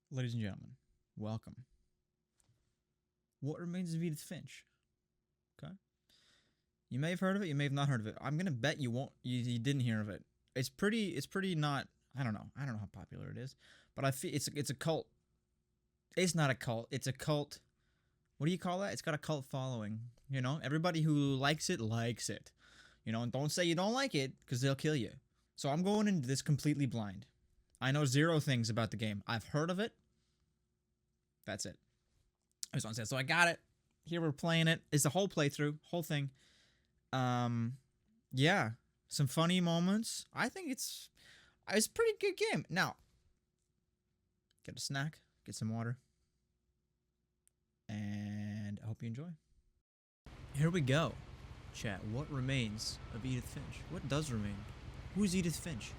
Ladies and gentlemen, welcome. What Remains of Edith Finch? Okay. You may have heard of it, you may have not heard of it. I'm gonna bet you won't you didn't hear of it. It's pretty not I don't know. I don't know how popular it is. But I feel it's a cult. It's not a cult, it's a cult. What do you call that? It's got a cult following. You know? Everybody who likes it likes it. You know, and don't say you don't like it, because they'll kill you. So I'm going into this completely blind. I know zero things about the game. I've heard of it. That's it. I just want to say, so I got it. Here we're playing it. It's the whole playthrough, whole thing. Yeah, some funny moments. I think it's a pretty good game. Now, get a snack, get some water, and I hope you enjoy. Here we go. Chat, what remains of Edith Finch? What does remain? Who's Edith Finch?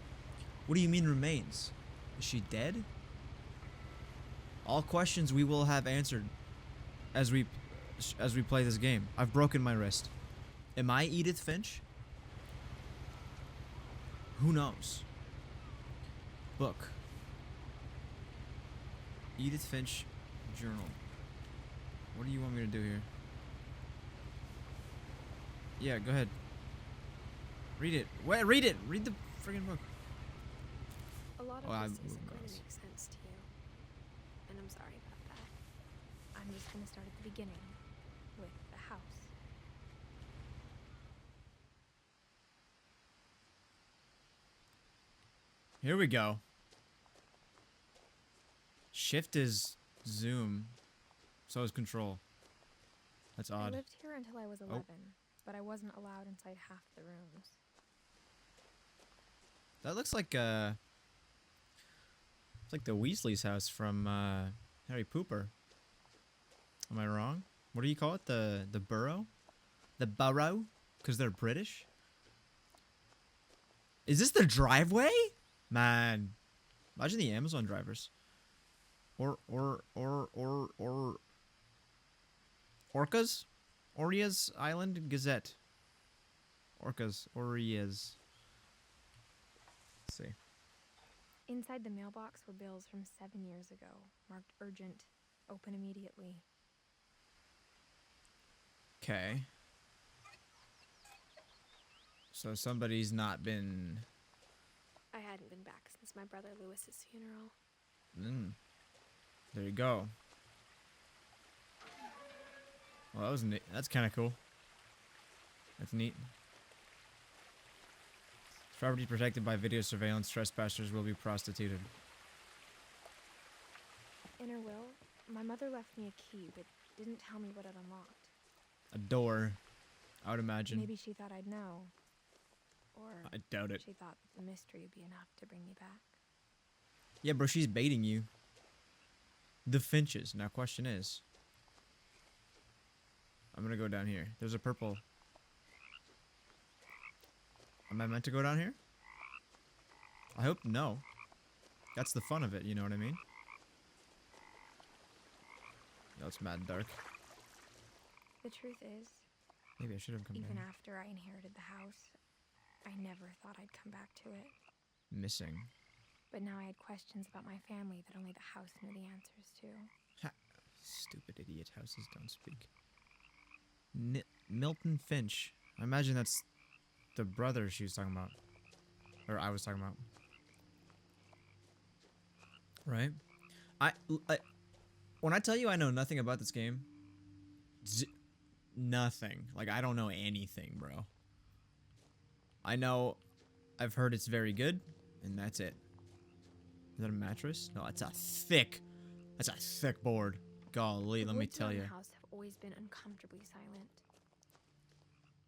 What do you mean remains? Is she dead? All questions we will have answered as we play this game. I've broken my wrist. Am I Edith Finch? Who knows? Book. Edith Finch journal. What do you want me to do here? Yeah, go ahead. Read it. Wait, read it. Read the friggin' book. A lot of this isn't going to make sense to you, and I'm sorry about that. I'm just going to start at the beginning, with the house. Here we go. Shift is zoom. So is control. That's odd. I lived here until I was 11, but I wasn't allowed inside half the rooms. That looks like it's like the Weasley's house from Harry Pooper. Am I wrong? What do you call it? The burrow? The burrow? Because they're British? Is this the driveway? Man. Imagine the Amazon drivers. Orcas? Orias Island Gazette. Orcas. Orias. Let's see. Inside the mailbox were bills from 7 years ago, marked urgent, open immediately. Okay. So somebody's not been... I hadn't been back since my brother Lewis's funeral. There you go. Well, that was neat. That's kind of cool. That's neat. Property protected by video surveillance. Trespassers will be prostituted. In her will, my mother left me a key, but didn't tell me what it unlocked. A door, I would imagine. Maybe she thought I'd know. Or I doubt it. she thought that the mystery would be enough to bring me back. Yeah, bro, she's baiting you. The Finches. Now, question is... I'm gonna go down here. There's a purple... Am I meant to go down here? I hope no. That's the fun of it, you know what I mean? No, it's mad dark. The truth is, Maybe I should have come down even here. after I inherited the house, I never thought I'd come back to it. Missing. But now I had questions about my family that only the house knew the answers to. Ha. Stupid idiot houses don't speak. Milton Finch. I imagine that's the brother she was talking about. Or I was talking about. Right? I when I tell you I know nothing about this game, nothing. Like, I don't know anything, bro. I know I've heard it's very good, and that's it. Is that a mattress? No, that's a thick board. Golly, let me tell you. The house have always been uncomfortably silent.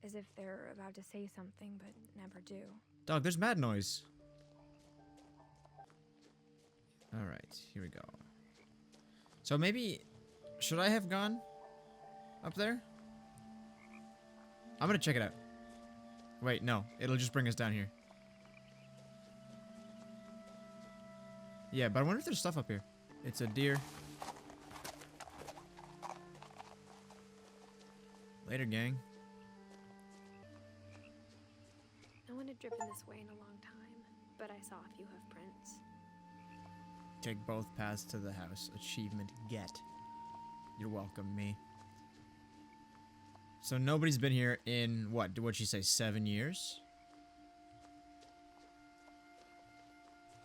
As if they're about to say something, but never do. Dog, there's mad noise. Alright, here we go. So maybe... Should I have gone up there? I'm gonna check it out. Wait, no. It'll just bring us down here. Yeah, but I wonder if there's stuff up here. It's a deer. Later, gang. No one had driven this way in a long time, but I saw a few hoof prints. Take both paths to the house. Achievement get. You're welcome, me. So nobody's been here in, what? What'd she say, 7 years?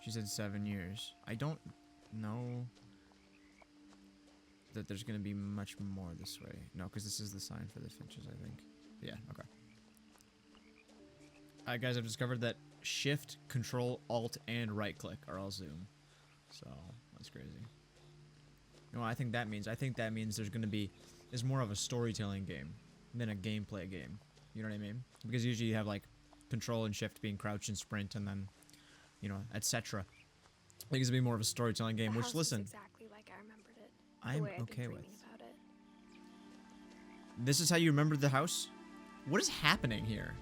She said 7 years. I don't know that there's gonna be much more this way. No, because this is the sign for the Finches, I think. Yeah, okay. Alright, guys, I've discovered that Shift, Control, Alt, and right-click are all zoom. So, that's crazy. You know what I think that means? I think that means there's more of a storytelling game than a gameplay game. You know what I mean? Because usually you have, like, Control and Shift being crouch and sprint, and then, you know, etc. I think it's gonna be more of a storytelling game, which, listen... exactly like I remembered it. I'm okay with. This is how you remembered the house? What is happening here?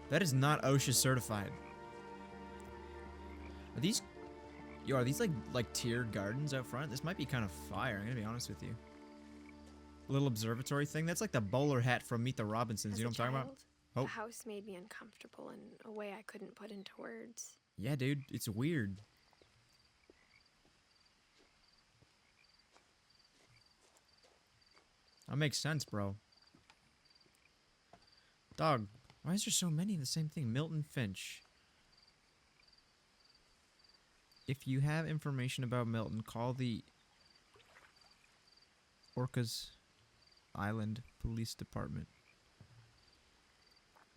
That is not OSHA certified. Are these... Yo, are these like tiered gardens out front? This might be kind of fire, I'm gonna be honest with you. Little observatory thing? That's like the bowler hat from Meet the Robinsons, you know what I'm talking about? Oh. The house made me uncomfortable in a way I couldn't put into words. Yeah, dude, it's weird. That makes sense, bro. Dog, why is there so many of the same thing? Milton Finch. If you have information about Milton, call the Orcas Island Police Department.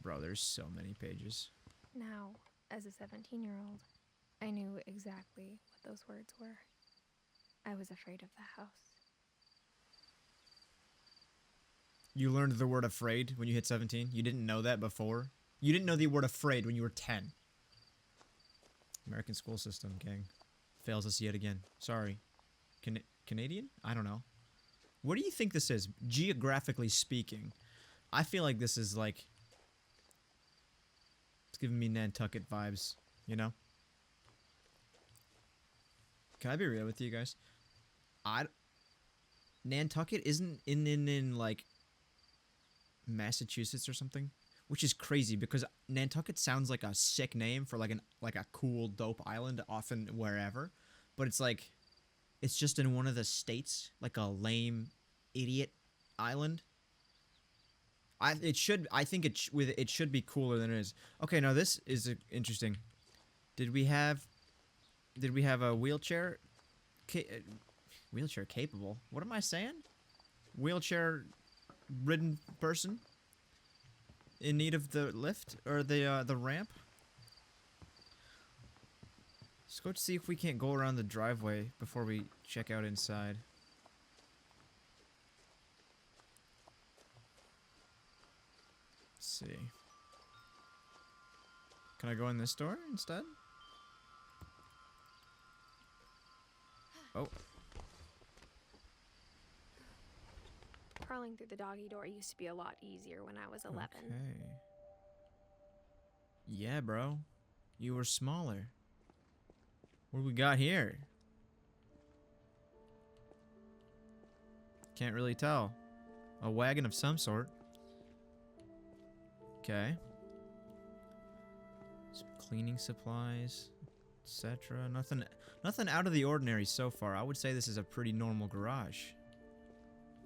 Bro, there's so many pages. Now, as a 17-year-old, I knew exactly what those words were. I was afraid of the house. You learned the word afraid when you hit 17? You didn't know that before? You didn't know the word afraid when you were 10. American school system, gang. Fails us yet again. Sorry. Canadian? I don't know. What do you think this is? Geographically speaking, I feel like this is like... It's giving me Nantucket vibes, you know? Can I be real with you guys? Nantucket isn't in like Massachusetts or something, which is crazy because Nantucket sounds like a sick name for like a cool dope island often wherever, but it's like it's just in one of the states, like a lame idiot island. I think it should be cooler than it is. Okay, now this is interesting. Did we have a wheelchair capable? What am I saying? Wheelchair ridden person in need of the lift or the ramp? Let's go see if we can't go around the driveway before we check out inside. Let's see. Can I go in this door instead? Oh. Crawling through the doggy door used to be a lot easier when I was 11. Okay. Yeah, bro. You were smaller. What do we got here? Can't really tell. A wagon of some sort. Okay. Some cleaning supplies, etc. Nothing out of the ordinary so far. I would say this is a pretty normal garage,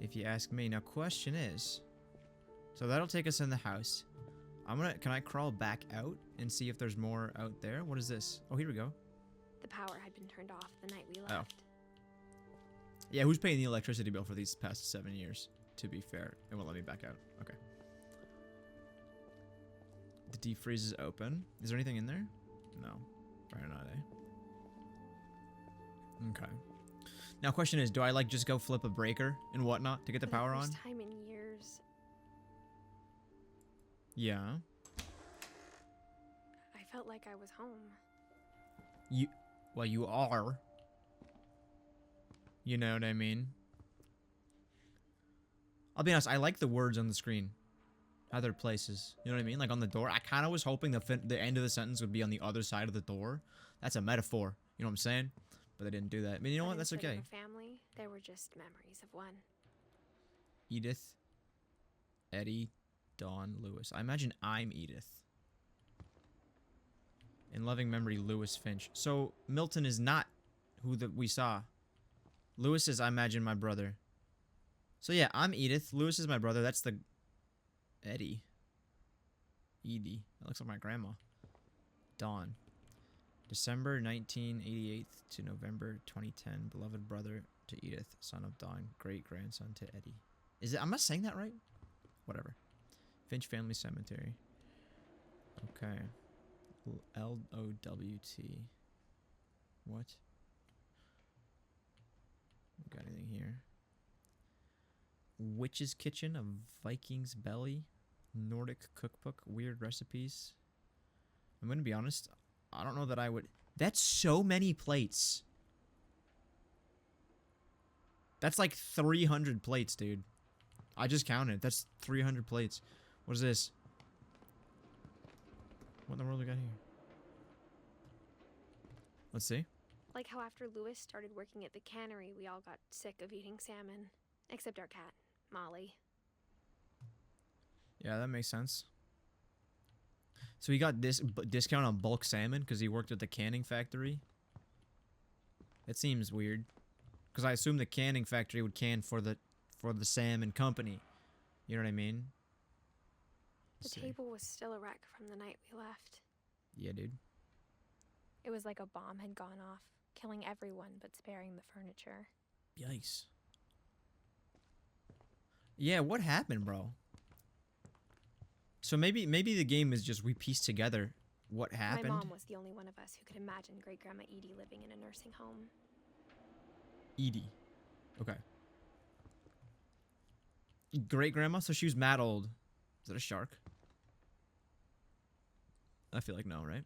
if you ask me. Now, question is, so that'll take us in the house. Can I crawl back out and see if there's more out there? What is this? Oh, here we go. The power had been turned off the night we left. Yeah, who's paying the electricity bill for these past 7 years? To be fair, it won't let me back out. Okay. The deep freeze is open. Is there anything in there? No. Probably not, eh? Okay. Now, question is, do I like just go flip a breaker and whatnot to get the power on? For the first time in years, Yeah. I felt like I was home. Well, you are. You know what I mean? I'll be honest, I like the words on the screen. Other places. You know what I mean? Like on the door. I kind of was hoping the end of the sentence would be on the other side of the door. That's a metaphor. You know what I'm saying? But they didn't do that. I mean, you know what? That's okay. Instead of a family, there were just memories of one. Edith, Eddie, Dawn, Lewis. I imagine I'm Edith. In loving memory, Lewis Finch. So Milton is not who we saw. Lewis is, I imagine, my brother. So yeah, I'm Edith. Lewis is my brother. That's the Eddie. Edie. That looks like my grandma. Dawn. December 1988 to November 2010. Beloved brother to Edith, son of Dawn, great grandson to Eddie. Is it? Am I saying that right? Whatever. Finch Family Cemetery. Okay. L-O-W-T. What? Got anything here? Witch's Kitchen, a Viking's Belly, Nordic Cookbook, weird recipes. I'm gonna be honest, I don't know that I would. That's so many plates. That's like 300 plates, dude. I just counted. That's 300 plates. What is this? What in the world we got here? Let's see. Like how after Lewis started working at the cannery, we all got sick of eating salmon. Except our cat, Molly. Yeah, that makes sense. So he got this discount on bulk salmon because he worked at the canning factory. It seems weird. Because I assume the canning factory would can for the salmon company. You know what I mean? The table was still a wreck from the night we left. Yeah, dude. It was like a bomb had gone off, killing everyone but sparing the furniture. Yikes. Yeah, what happened, bro? So maybe the game is just we piece together what happened. My mom was the only one of us who could imagine Great-Grandma Edie living in a nursing home. Edie. Okay. Great-grandma? So she was mad old. Is that a shark? I feel like no, right?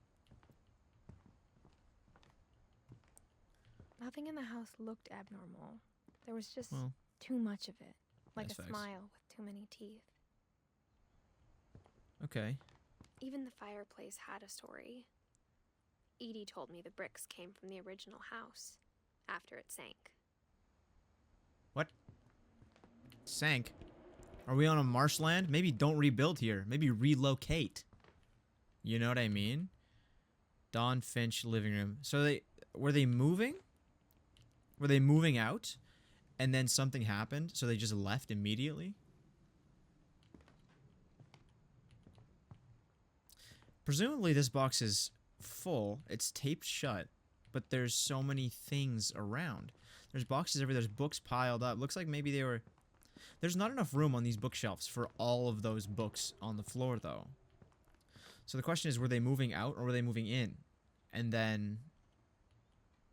Nothing in the house looked abnormal. There was just too much of it. Like a smile with too many teeth. Okay. Even the fireplace had a story. Edie told me the bricks came from the original house after it sank. What? Sank? Are we on a marshland? Maybe don't rebuild here. Maybe relocate. You know what I mean? Dawn Finch living room. So were they moving? Were they moving out? And then something happened, so they just left immediately? Presumably this box is full. It's taped shut, but there's so many things around. There's boxes everywhere. There's books piled up. Looks like maybe they were... There's not enough room on these bookshelves for all of those books on the floor, though. So the question is, were they moving out or were they moving in? And then...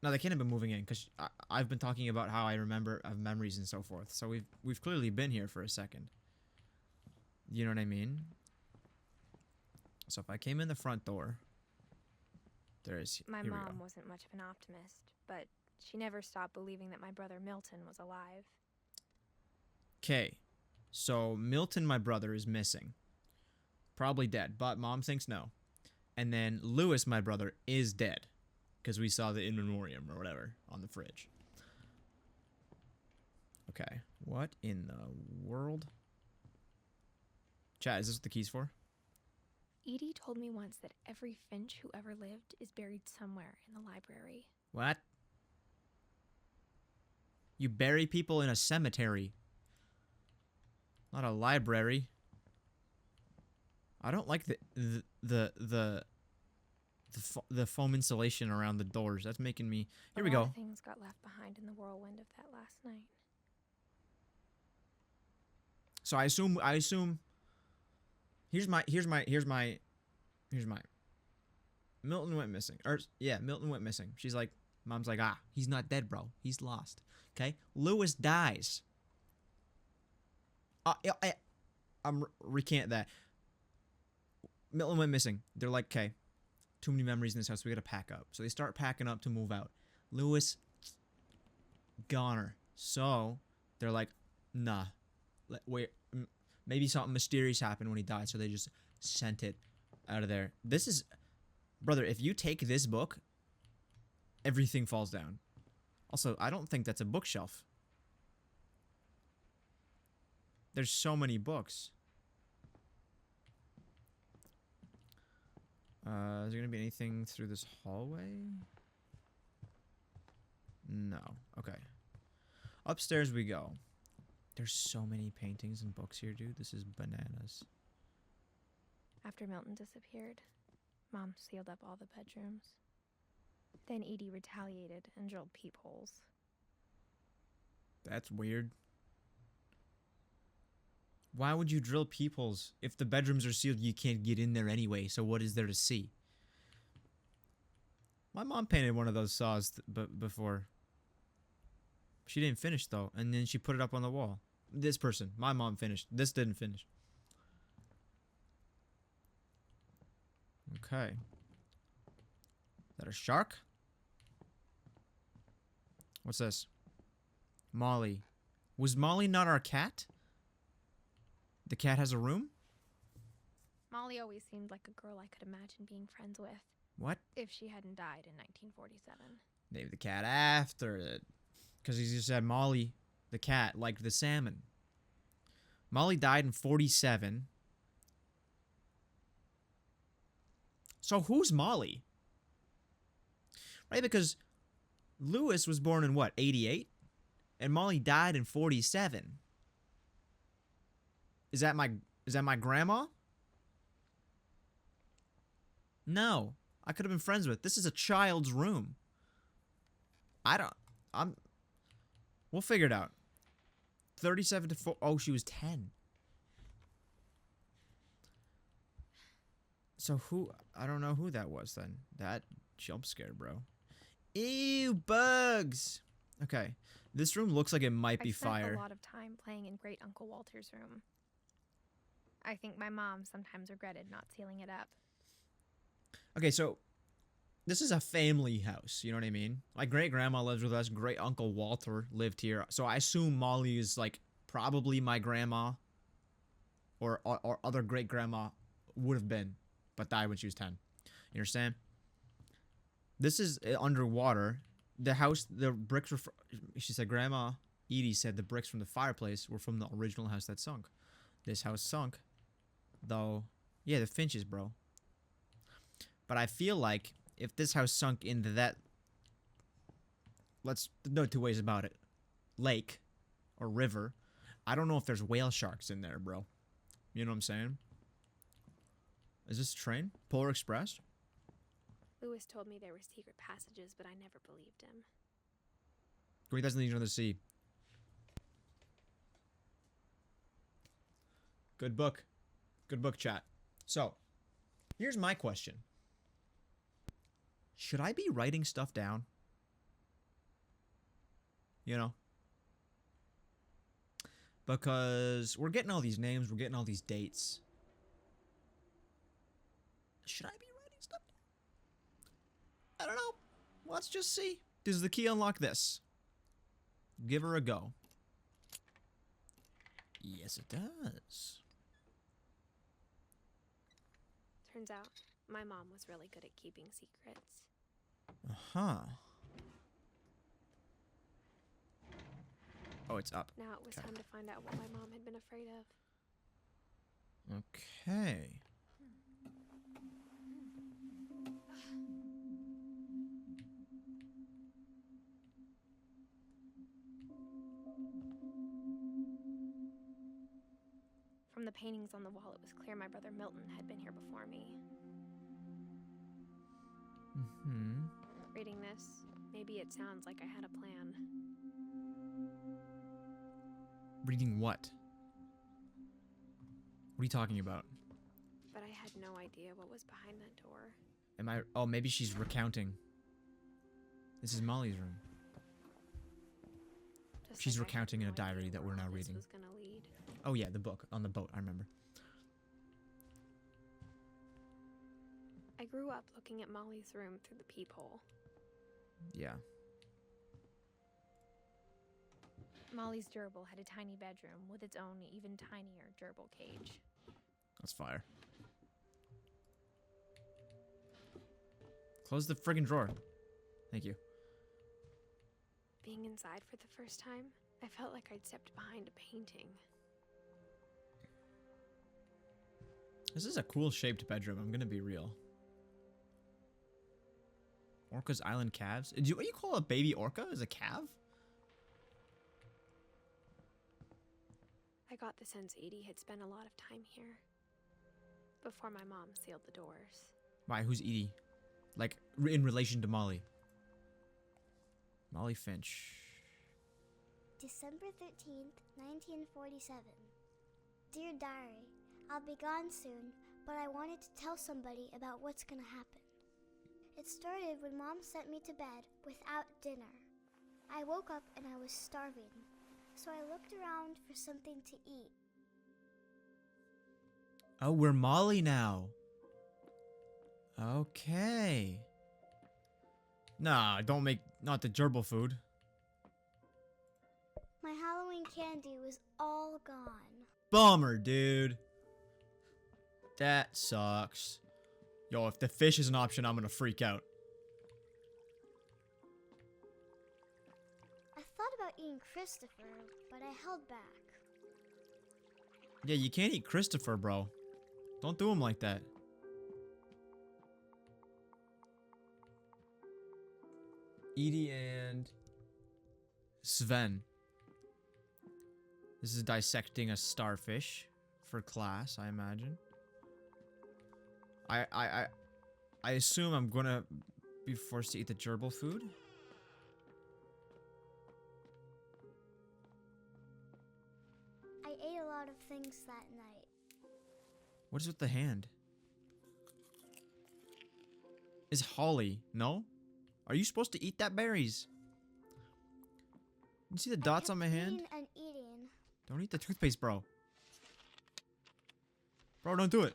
No, they can't have been moving in, because I've been talking about how I remember of memories and so forth. So we've clearly been here for a second. You know what I mean? So if I came in the front door, there is... My mom wasn't much of an optimist, but she never stopped believing that my brother Milton was alive. Okay, so Milton, my brother, is missing. Probably dead, but Mom thinks no. And then Lewis, my brother, is dead. Because we saw the in memoriam or whatever on the fridge. Okay, what in the world? Chat, is this what the key's for? Edie told me once that every Finch who ever lived is buried somewhere in the library. What? You bury people in a cemetery. Not a library. I don't like the foam insulation around the doors. That's making me... Here we go. A lot of things got left behind in the whirlwind of that last night. So I assume... Here's my... Milton went missing. Or, yeah, Milton went missing. She's like... Mom's like, he's not dead, bro. He's lost. Okay? Lewis dies. I'm recant that. Milton went missing. They're like, okay, too many memories in this house. We gotta pack up. So they start packing up to move out. Lewis, goner. So they're like, nah. Wait, maybe something mysterious happened when he died. So they just sent it out of there. This is, brother. If you take this book, everything falls down. Also, I don't think that's a bookshelf. There's so many books. Is there gonna be anything through this hallway? No. Okay. Upstairs we go. There's so many paintings and books here, dude. This is bananas. After Milton disappeared, Mom sealed up all the bedrooms. Then Edie retaliated and drilled peepholes. That's weird. Why would you drill peepholes? If the bedrooms are sealed, you can't get in there anyway, so what is there to see? My mom painted one of those saws before. She didn't finish, though, and then she put it up on the wall. This person. My mom finished. This didn't finish. Okay. Is that a shark? What's this? Molly. Was Molly not our cat? The cat has a room? Molly always seemed like a girl I could imagine being friends with. What? If she hadn't died in 1947. Named the cat after it. Because he just said Molly, the cat, liked the salmon. Molly died in 47. So who's Molly? Right, because Lewis was born in what, 88? And Molly died in 47. Is that my grandma? No. I could have been friends with. This is a child's room. We'll figure it out. 37 to 4. Oh, she was 10. So who? I don't know who that was then. That jump scared, bro. Ew, bugs. Okay. This room looks like it might be fire. I spent a lot of time playing in Great Uncle Walter's room. I think my mom sometimes regretted not sealing it up. Okay, so this is a family house, you know what I mean? My great-grandma lives with us. Great-uncle Walter lived here. So I assume Molly is, like, probably my grandma or other great-grandma would have been, but died when she was 10. You understand? This is underwater. The house, the bricks were... She said, Grandma Edie said the bricks from the fireplace were from the original house that sunk. This house sunk, though. Yeah, the Finches, bro. But I feel like if this house sunk into that... There's no two ways about it. Lake or river. I don't know if there's whale sharks in there, bro. You know what I'm saying? Is this a train? Polar Express? Lewis told me there were secret passages, but I never believed him. 20,000 Leagues Under the Sea. Good book. Good book, chat. So, here's my question. Should I be writing stuff down? You know? Because we're getting all these names, we're getting all these dates. Should I be writing stuff down? I don't know. Let's just see. Does the key unlock this? Give her a go. Yes, it does. Turns out, my mom was really good at keeping secrets. Uh-huh. Oh, it's up. Now it was time to find out what my mom had been afraid of. Okay. From the paintings on the wall, it was clear my brother Milton had been here before me. Mm-hmm. Reading this, maybe it sounds like I had a plan. Reading what? What are you talking about? But I had no idea what was behind that door. Am I... Oh, maybe she's recounting. This is Molly's room. Just She's like I had recounting in no a diary idea that where we're now all this reading. was gonna lead. Oh, yeah, the book. On the boat, I remember. I grew up looking at Molly's room through the peephole. Yeah. Molly's gerbil had a tiny bedroom with its own even tinier gerbil cage. That's fire. Close the friggin' drawer. Thank you. Being inside for the first time, I felt like I'd stepped behind a painting. This is a cool shaped bedroom, I'm gonna be real. Orca's Island calves? What do you call a baby orca? Is a calf? I got the sense Edie had spent a lot of time here before my mom sealed the doors. Why? Who's Edie? Like, in relation to Molly. Molly Finch. December 13th, 1947. Dear Diary, I'll be gone soon, but I wanted to tell somebody about what's gonna happen. It started when Mom sent me to bed without dinner. I woke up and I was starving, so I looked around for something to eat. Oh, we're Molly now. Okay. Nah, don't make... Not the gerbil food. My Halloween candy was all gone. Bummer, dude. That sucks. Yo, if the fish is an option, I'm gonna freak out. I thought about eating Christopher, but I held back. Yeah, you can't eat Christopher, bro. Don't do him like that. Edie and Sven. This is dissecting a starfish for class, I imagine. I assume I'm gonna be forced to eat the gerbil food. I ate a lot of things that night. What is with the hand? Is Holly? No? Are you supposed to eat that berries? You see the dots on my hand? Eating and eating. Don't eat the toothpaste, bro. Bro, don't do it.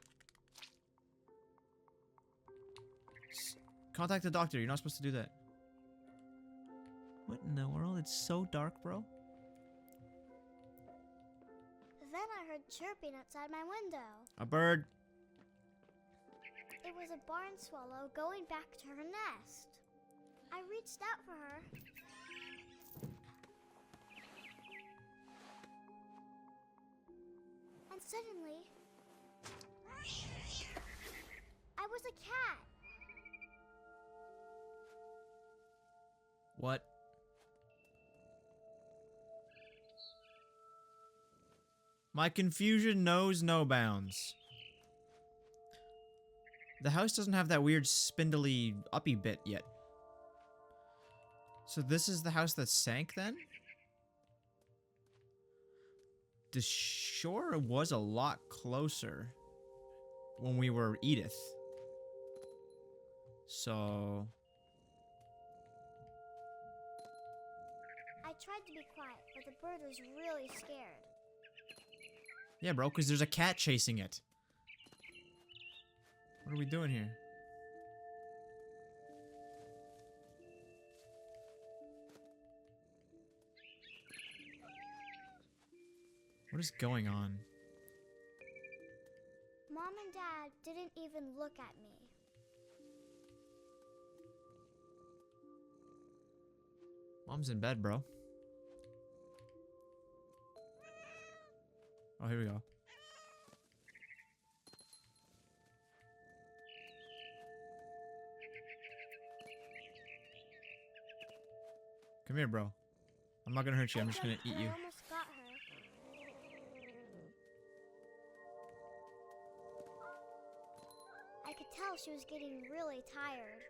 Contact the doctor. You're not supposed to do that. What in the world? It's so dark, bro. Then I heard chirping outside my window. A bird. It was a barn swallow going back to her nest. I reached out for her. And suddenly, I was a cat. What? My confusion knows no bounds. The house doesn't have that weird spindly uppy bit yet. So this is the house that sank then? The shore was a lot closer when we were Edith. So... I tried to be quiet, but the bird was really scared. Yeah, bro, because there's a cat chasing it. What are we doing here? What is going on? Mom and Dad didn't even look at me. Mom's in bed, bro. Oh, here we go. Come here, bro. I'm not gonna hurt you. I'm just gonna eat you. I almost got her. I could tell she was getting really tired.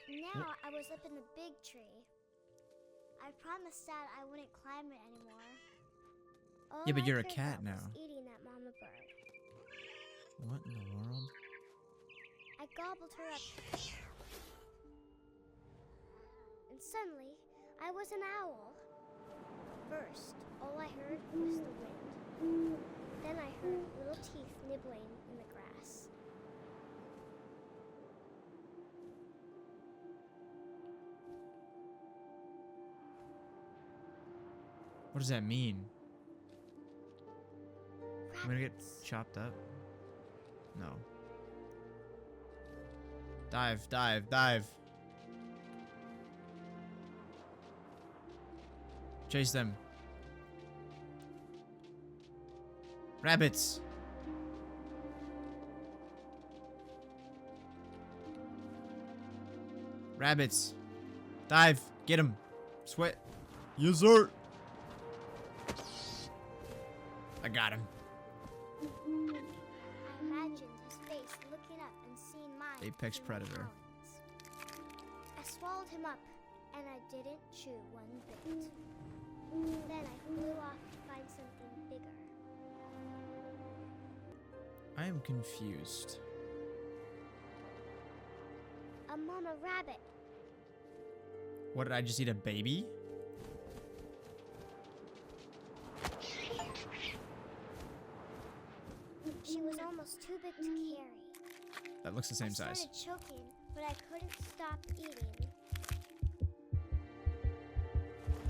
Now I was up in the big tree. I promised Dad I wouldn't climb it anymore. All Yeah, but I you're a cared cat about now. was eating that mama bird. What in the world? I gobbled her up. And suddenly, I was an owl. First, all I heard was the wind. Then I heard little teeth nibbling in the grass. What does that mean? I'm gonna get Rabbits. chopped up? No. Dive, dive, dive. Chase them. Rabbits. Rabbits. Dive. Get him. Sweat. Yes, sir. I got him. I imagined his face looking up and seeing mine. Apex through my predator. talons. I swallowed him up, and I didn't chew one bit. Then I flew off to find something bigger. I am confused. A mama rabbit. What, did I just eat a baby? She was almost too big to carry. That looks the same I size. started choking, but I couldn't stop eating.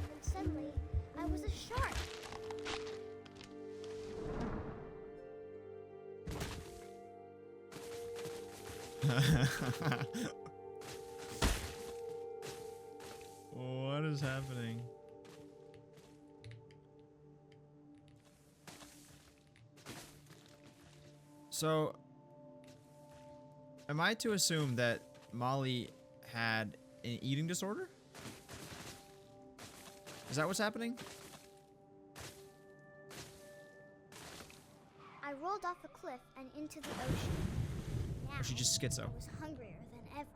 And suddenly, I was a shark. What is happening? So, am I to assume that Molly had an eating disorder? Is that what's happening? I rolled off a cliff and into the ocean. Now, Or she just schizo? I was hungrier than ever.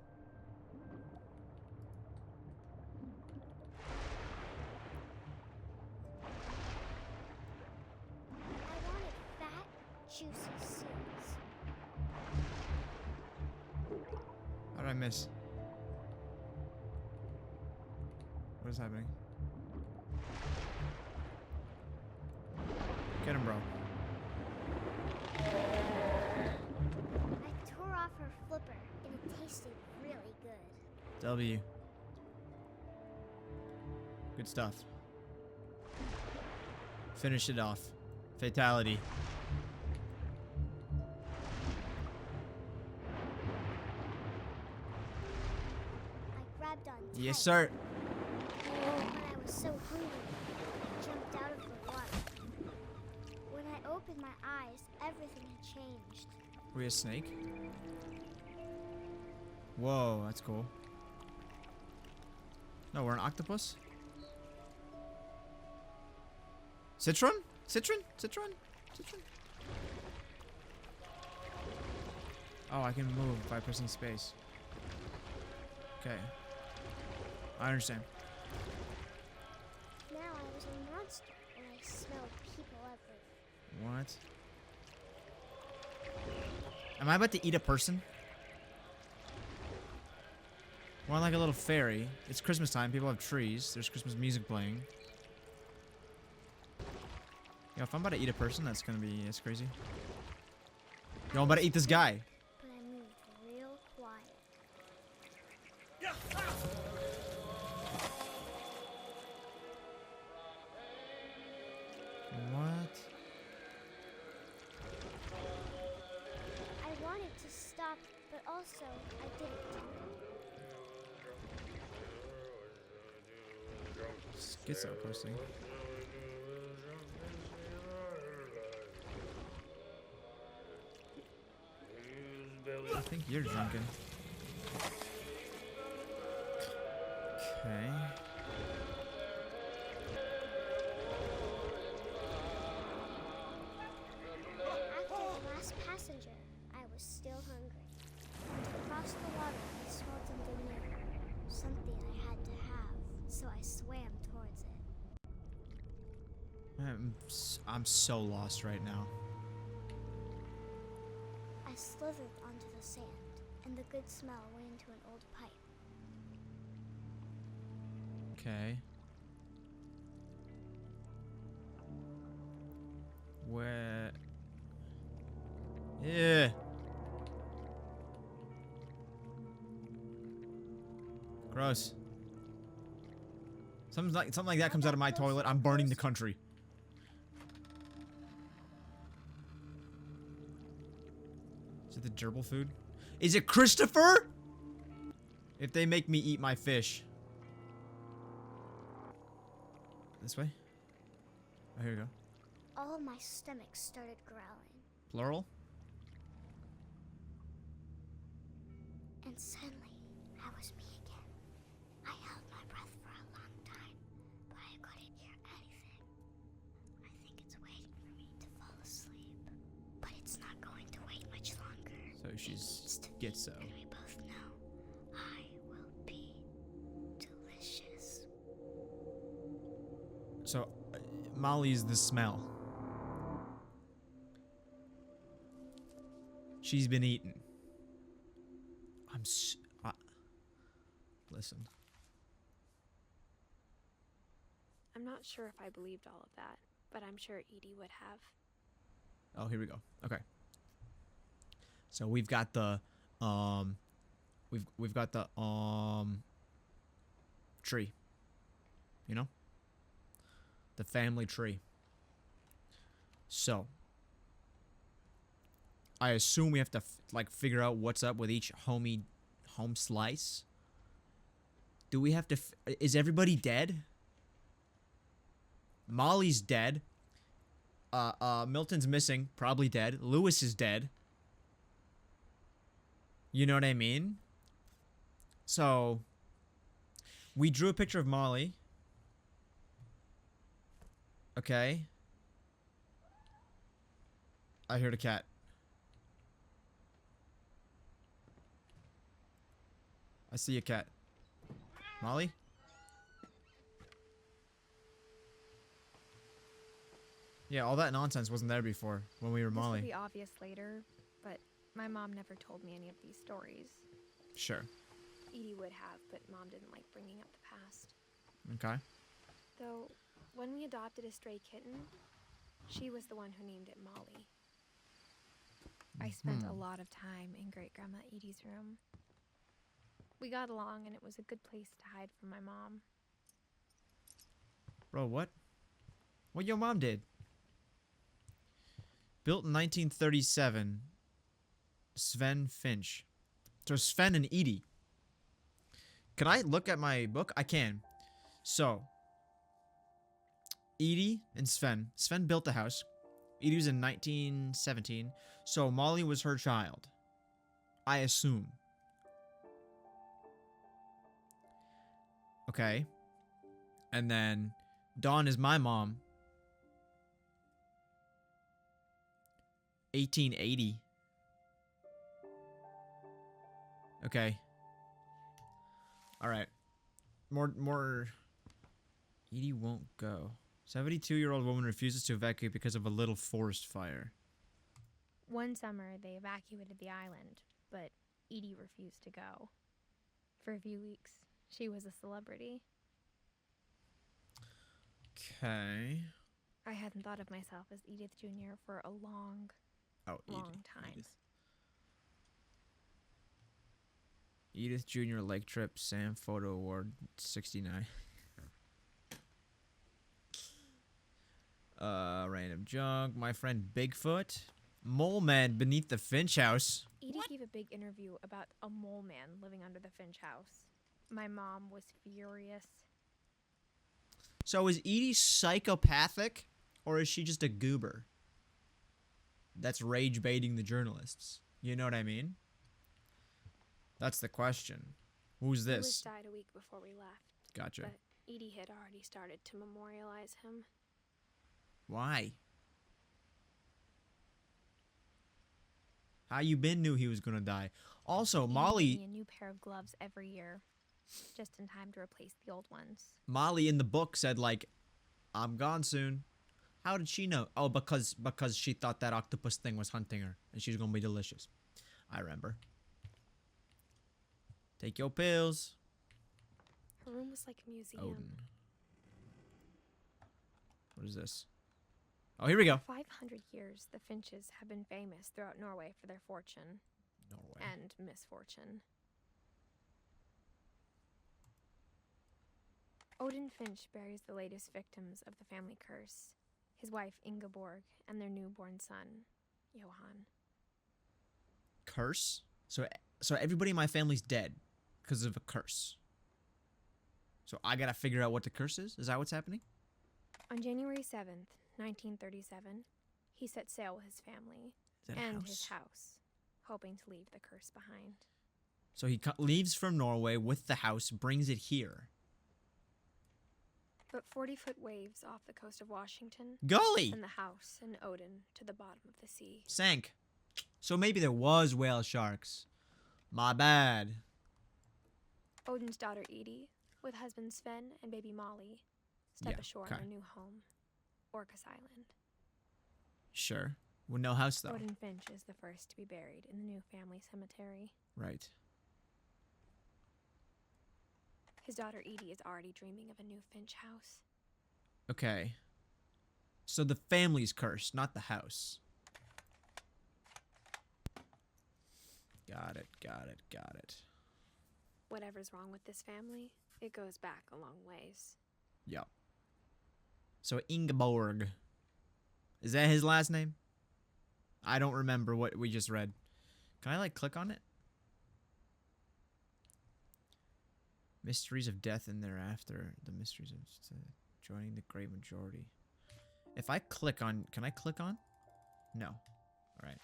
I wanted fat, juicy seeds. How did I miss? What is happening? Get him, bro. I tore off her flipper, and it tasted really good. W. Good stuff. Finish it off. Fatality. I grabbed on tight. Yes, sir. When I was so hungry, I jumped out of the water. When I opened my eyes, everything had changed. Are we a snake? Whoa, that's cool. No, we're an octopus? Citron? Citron? Citron? Citron? Oh, I can move by pressing space. Okay. I understand. Now I was a monster, and I smelled people everywhere. What? Am I about to eat a person? More like a little fairy. It's Christmas time. People have trees. There's Christmas music playing. Yo, if I'm about to eat a person, that's crazy. Yo, I'm about to eat this guy. But I moved real quiet. What? I wanted to stop, but also I didn't. Schizo pussy. I think you're drunken. Okay. After the last passenger, I was still hungry. Across the water, I smelled something new. Something I had to have, so I swam towards it. I'm so lost right now. I slithered onto the sand, and the good smell went into an old pipe. Okay. Where? Yeah. Gross. Something like that comes out of my toilet. I'm burning the country. Is it the gerbil food? Is it Christopher? If they make me eat my fish. This way? Oh, here we go. All of my stomach started growling, Plural? and suddenly, I was me again. It's not going to wait much longer. So she's schizo. And we both know I will be delicious. So Molly's the smell. She's been eaten. Listen. I'm not sure if I believed all of that, but I'm sure Edie would have. Oh, here we go. Okay. So we've got the we've got the tree. You know? The family tree. So I assume we have to like figure out what's up with each home slice. Do we have to is everybody dead? Molly's dead. Milton's missing, probably dead. Lewis is dead. You know what I mean? So we drew a picture of Molly. Okay. I heard a cat. I see a cat. Molly? Yeah, all that nonsense wasn't there before when we were Molly. This will be obvious later, but my mom never told me any of these stories. Sure. Edie would have, but Mom didn't like bringing up the past. Okay. Though, when we adopted a stray kitten, she was the one who named it Molly. I spent a lot of time in Great-Grandma Edie's room. We got along, and it was a good place to hide from my mom. Bro, what? What your mom did? Built in 1937. Sven Finch. So Sven and Edie. Can I look at my book? I can. So, Edie and Sven. Sven built the house. Edie was in 1917. So Molly was her child. I assume. Okay. And then Dawn is my mom. 1880. Okay. All right. More. Edie won't go. 72-year-old woman refuses to evacuate because of a little forest fire. One summer, they evacuated the island, but Edie refused to go. For a few weeks, she was a celebrity. Okay. I hadn't thought of myself as Edith Jr. for a long time. Edith Jr. Lake Trip Sam Photo Award 69. Random junk. My friend Bigfoot. Mole man beneath the Finch house. Edie gave a big interview about a mole man living under the Finch house. My mom was furious. So is Edie psychopathic, or is she just a goober that's rage baiting the journalists? You know what I mean? That's the question. Who's Lewis this? died a week before we left. Gotcha. But Edie had already started to memorialize him. Why? How you been knew he was gonna die? Also, Edie Molly. gave me a new pair of gloves every year, just in time to replace the old ones. Molly in the book said like, "I'm gone soon." How did she know? Oh, because she thought that octopus thing was hunting her, and she's gonna be delicious. I remember. Take your pills. Her room was like a museum. Odin. What is this? Oh, here we go. For 500 years, the Finches have been famous throughout Norway for their fortune Norway. and misfortune. Odin Finch buries the latest victims of the family curse, his wife Ingeborg and their newborn son, Johan. Curse? So everybody in my family's dead because of a curse. So I gotta figure out what the curse is? Is that what's happening? On January 7th, 1937, he set sail with his family Is that a and house? his house, hoping to leave the curse behind. So he leaves from Norway with the house, brings it here. But 40-foot waves off the coast of Washington Golly! send the house and Odin to the bottom of the sea. Sank. So maybe there was whale sharks. My bad. Odin's daughter Edie, with husband Sven and baby Molly, step Yeah, ashore okay. in their new home, Orcas Island. Sure. With no house, though. Odin Finch is the first to be buried in the new family cemetery. Right. His daughter Edie is already dreaming of a new Finch house. Okay. So the family's cursed, not the house. Got it, got it, got it. Whatever's wrong with this family, it goes back a long ways. Yep. So Ingeborg. Is that his last name? I don't remember what we just read. Can I, like, click on it? Mysteries of death and thereafter. The mysteries of joining the great majority. If I click on... Can I click on? No. Alright.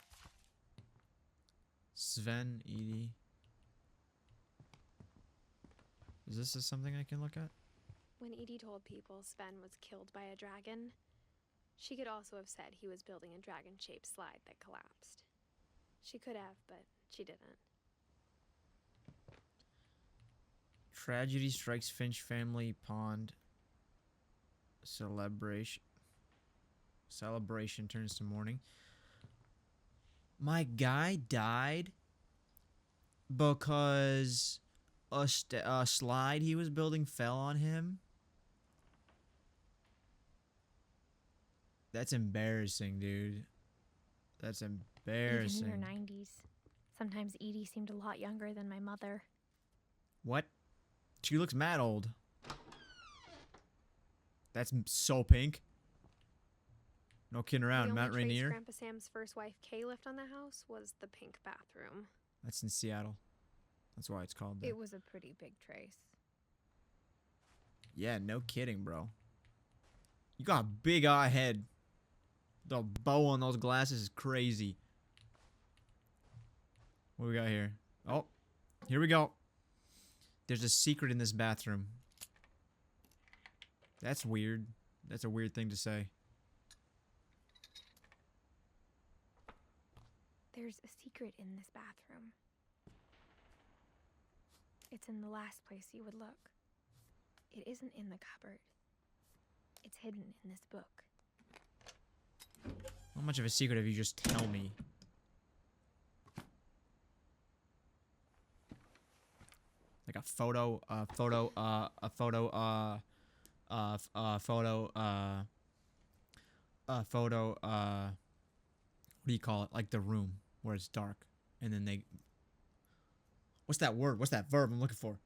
Sven, Edie. Is this something I can look at? When Edie told people Sven was killed by a dragon, she could also have said he was building a dragon-shaped slide that collapsed. She could have, but she didn't. Tragedy strikes Finch family pond. Celebration turns to mourning. My guy died because a slide he was building fell on him. That's embarrassing, dude. That's embarrassing. Even in her 90s. Sometimes Edie seemed a lot younger than my mother. What? She looks mad old. That's so pink. No kidding around. The Matt only trace Rainier. Grandpa Sam's first wife Kay left on the house was the pink bathroom. That's in Seattle. That's why it's called that. It was a pretty big trace. Yeah, no kidding, bro. You got a big eye head. The bow on those glasses is crazy. What we got here? Oh, here we go. There's a secret in this bathroom. That's weird. That's a weird thing to say. There's a secret in this bathroom. It's in the last place you would look. It isn't in the cupboard. It's hidden in this book. How much of a secret have you just tell me? Like a photo, what do you call it? Like the room where it's dark. And then they... What's that word? What's that verb I'm looking for?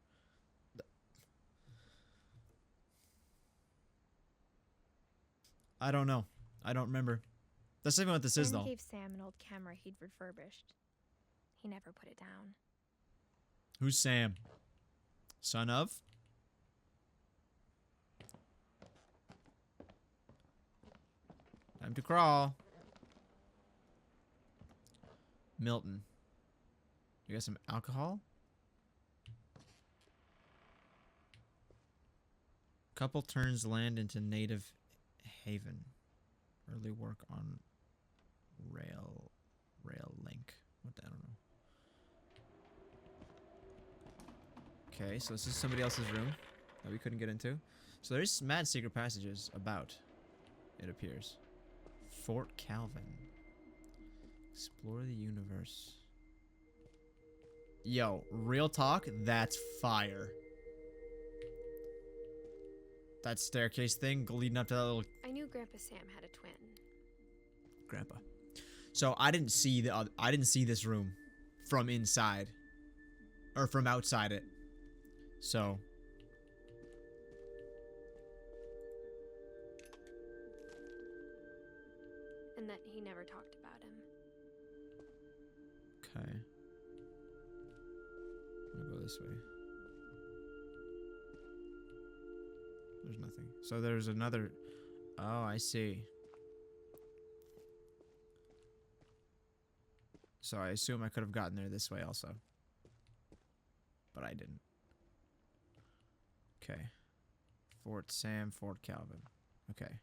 I don't know. I don't remember. That's even what this is, Sven though. gave Sam an old camera he'd refurbished. He never put it down. Who's Sam? Son of? Time to crawl. Milton. You got some alcohol? Couple turns land into native haven. Early work on rail link. What the, I don't know. Okay, so this is somebody else's room that we couldn't get into. So there's mad secret passages about, it appears. Fort Calvin. Explore the universe. Yo, real talk, that's fire. That staircase thing leading up to that little I knew Grandpa Sam had a twin. grandpa. So I didn't see this room from inside or from outside it. So And that he never talked about him. okay. I'm gonna go this way. There's nothing. So there's another. Oh, I see. So I assume I could have gotten there this way also. But I didn't. Okay. Fort Sam, Fort Calvin. Okay.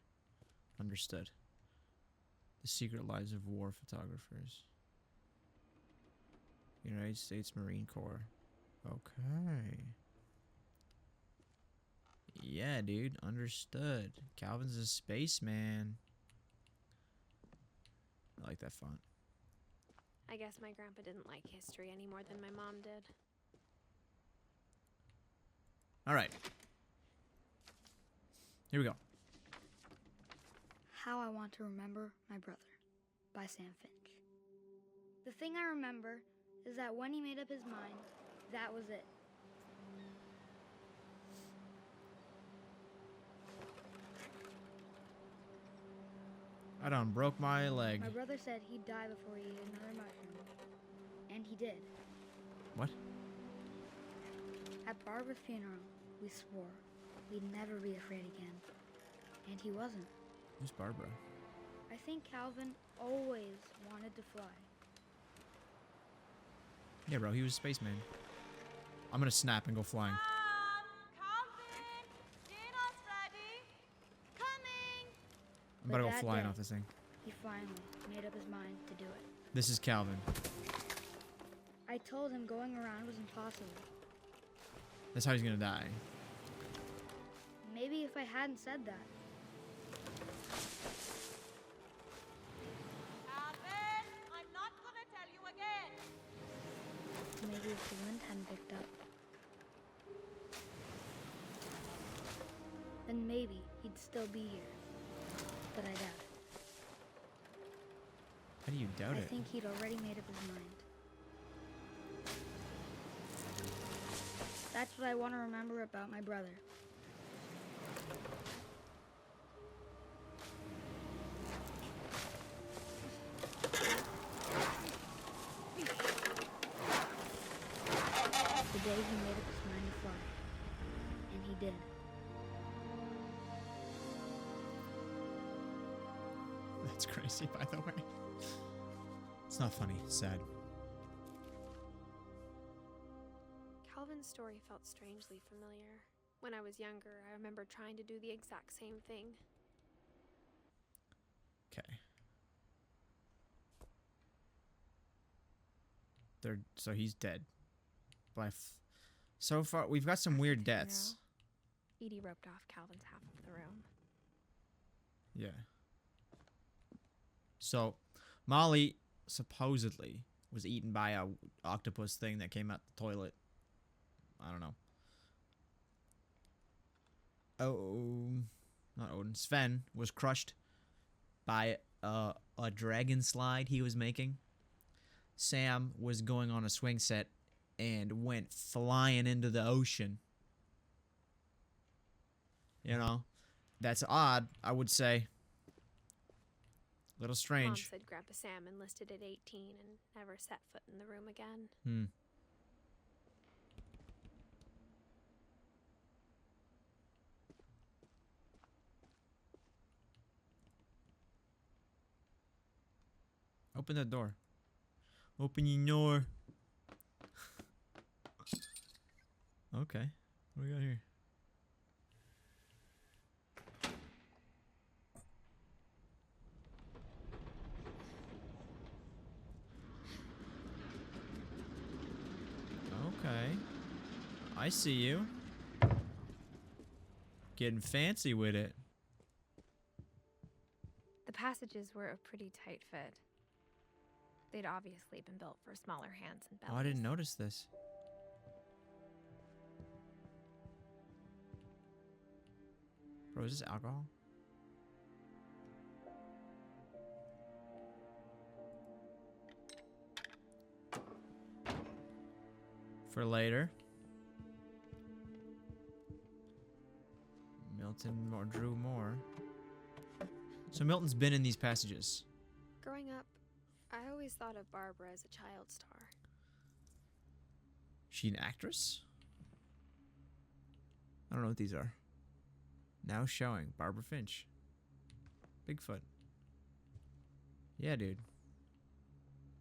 Understood. The secret lives of war photographers. United States Marine Corps. Okay. Yeah, dude. Understood. Calvin's a spaceman. I like that font. I guess my grandpa didn't like history any more than my mom did. All right. Here we go. How I Want to Remember My Brother by Sam Finch. The thing I remember is that when he made up his mind, that was it. I done broke my leg. My brother said he'd die before he ate another mushroom. And he did. What? At Barbara's funeral, we swore we'd never be afraid again. And he wasn't. Who's Barbara? I think Calvin always wanted to fly. Yeah, bro. He was a spaceman. I'm gonna snap and go flying. Calvin, dinner's ready. Coming. I'm about to But go that flying day- off this thing. He finally made up his mind to do it. This is Calvin. I told him going around was impossible. That's how he's gonna die. Maybe if I hadn't said that. Calvin, I'm not gonna tell you again. Maybe if the wind hadn't picked up. Then maybe he'd still be here. But I doubt it. How do you doubt I it? think he'd already made up his mind. That's what I want to remember about my brother. The day he made up his mind to fly. And he did. That's crazy, by the way. It's not funny. It's sad. Calvin's story felt strangely familiar. When I was younger, I remember trying to do the exact same thing. Okay. So he's dead. So far, we've got some weird deaths. Edie roped off Calvin's half of the room. Yeah. So, Molly supposedly was eaten by a octopus thing that came out the toilet. I don't know. Oh, not Odin. Sven was crushed by a dragon slide he was making. Sam was going on a swing set and went flying into the ocean. You know, that's odd, I would say. Little Mom strange. said Grandpa Sam enlisted at 18 and never set foot in the room again. Hmm. Open the door. Open your door. Okay. What do we got here? Okay. I see you. Getting fancy with it. The passages were a pretty tight fit. They'd obviously been built for smaller hands and bellies. Oh, I didn't notice this. Bro, is this alcohol? For later. Milton drew more. So Milton's been in these passages. Growing up, I always thought of Barbara as a child star. She an actress? I don't know what these are. Now showing Barbara Finch. Bigfoot. Yeah, dude.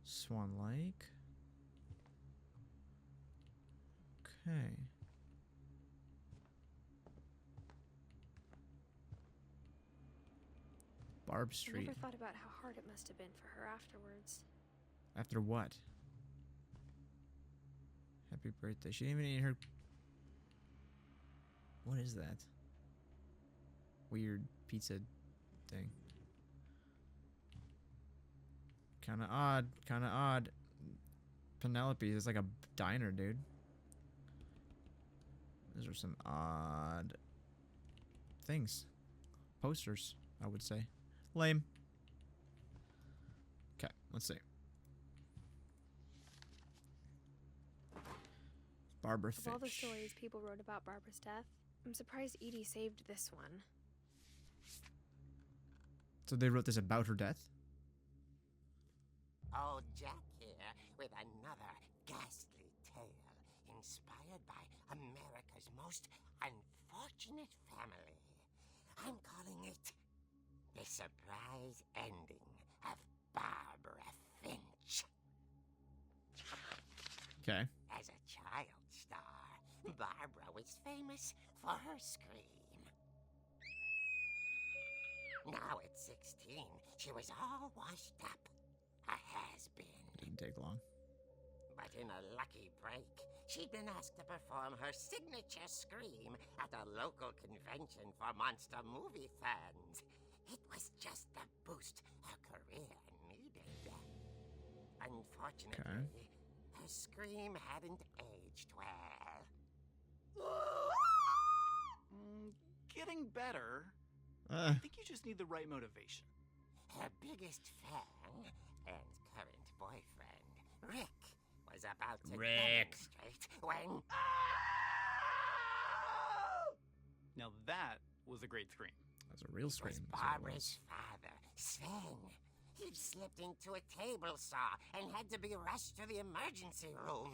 Swan Lake. Okay. Barb I Street. never thought about how hard it must have been for her afterwards. After what? Happy birthday. She didn't even eat her. What is that? Weird pizza thing. Kinda odd. Kinda odd. Penelope is like a diner, dude. Those are some odd things. Posters, I would say. Lame. Okay, let's see. Barbara Finch. Of all the stories people wrote about Barbara's death, I'm surprised Edie saved this one. So they wrote this about her death? Old Jack here with another ghastly tale inspired by America's most unfortunate family. I'm calling it The Surprise Ending of Barbara Finch. Okay. As a child star, Barbara was famous for her scream. Now at 16, she was all washed up. A has-been. Didn't take long. But in a lucky break, she'd been asked to perform her signature scream at a local convention for monster movie fans. It was just the boost her career needed. Unfortunately, her scream hadn't aged well. Getting better. I think you just need the right motivation. Her biggest fan and current boyfriend, Rick, was about to demonstrate when... Now that was a great scream. That's a real It scream. was That's what it Barbara's father, Sven. He'd slipped into a table saw and had to be rushed to the emergency room.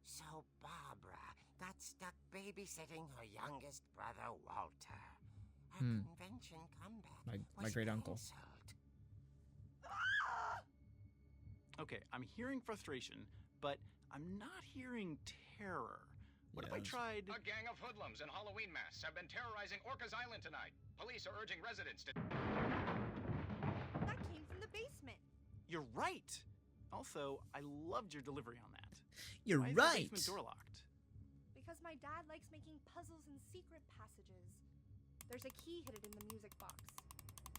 So Barbara got stuck babysitting her youngest brother, Walter. Her convention comeback My great uncle. canceled. Okay, I'm hearing frustration, but I'm not hearing terror. What if I Yes. tried... A gang of hoodlums in Halloween masks have been terrorizing Orcas Island tonight. Police are urging residents to... That came from the basement. You're right! Also, I loved your delivery on that. You're Why is right. the basement door locked? Because my dad likes making puzzles and secret passages. There's a key hidden in the music box.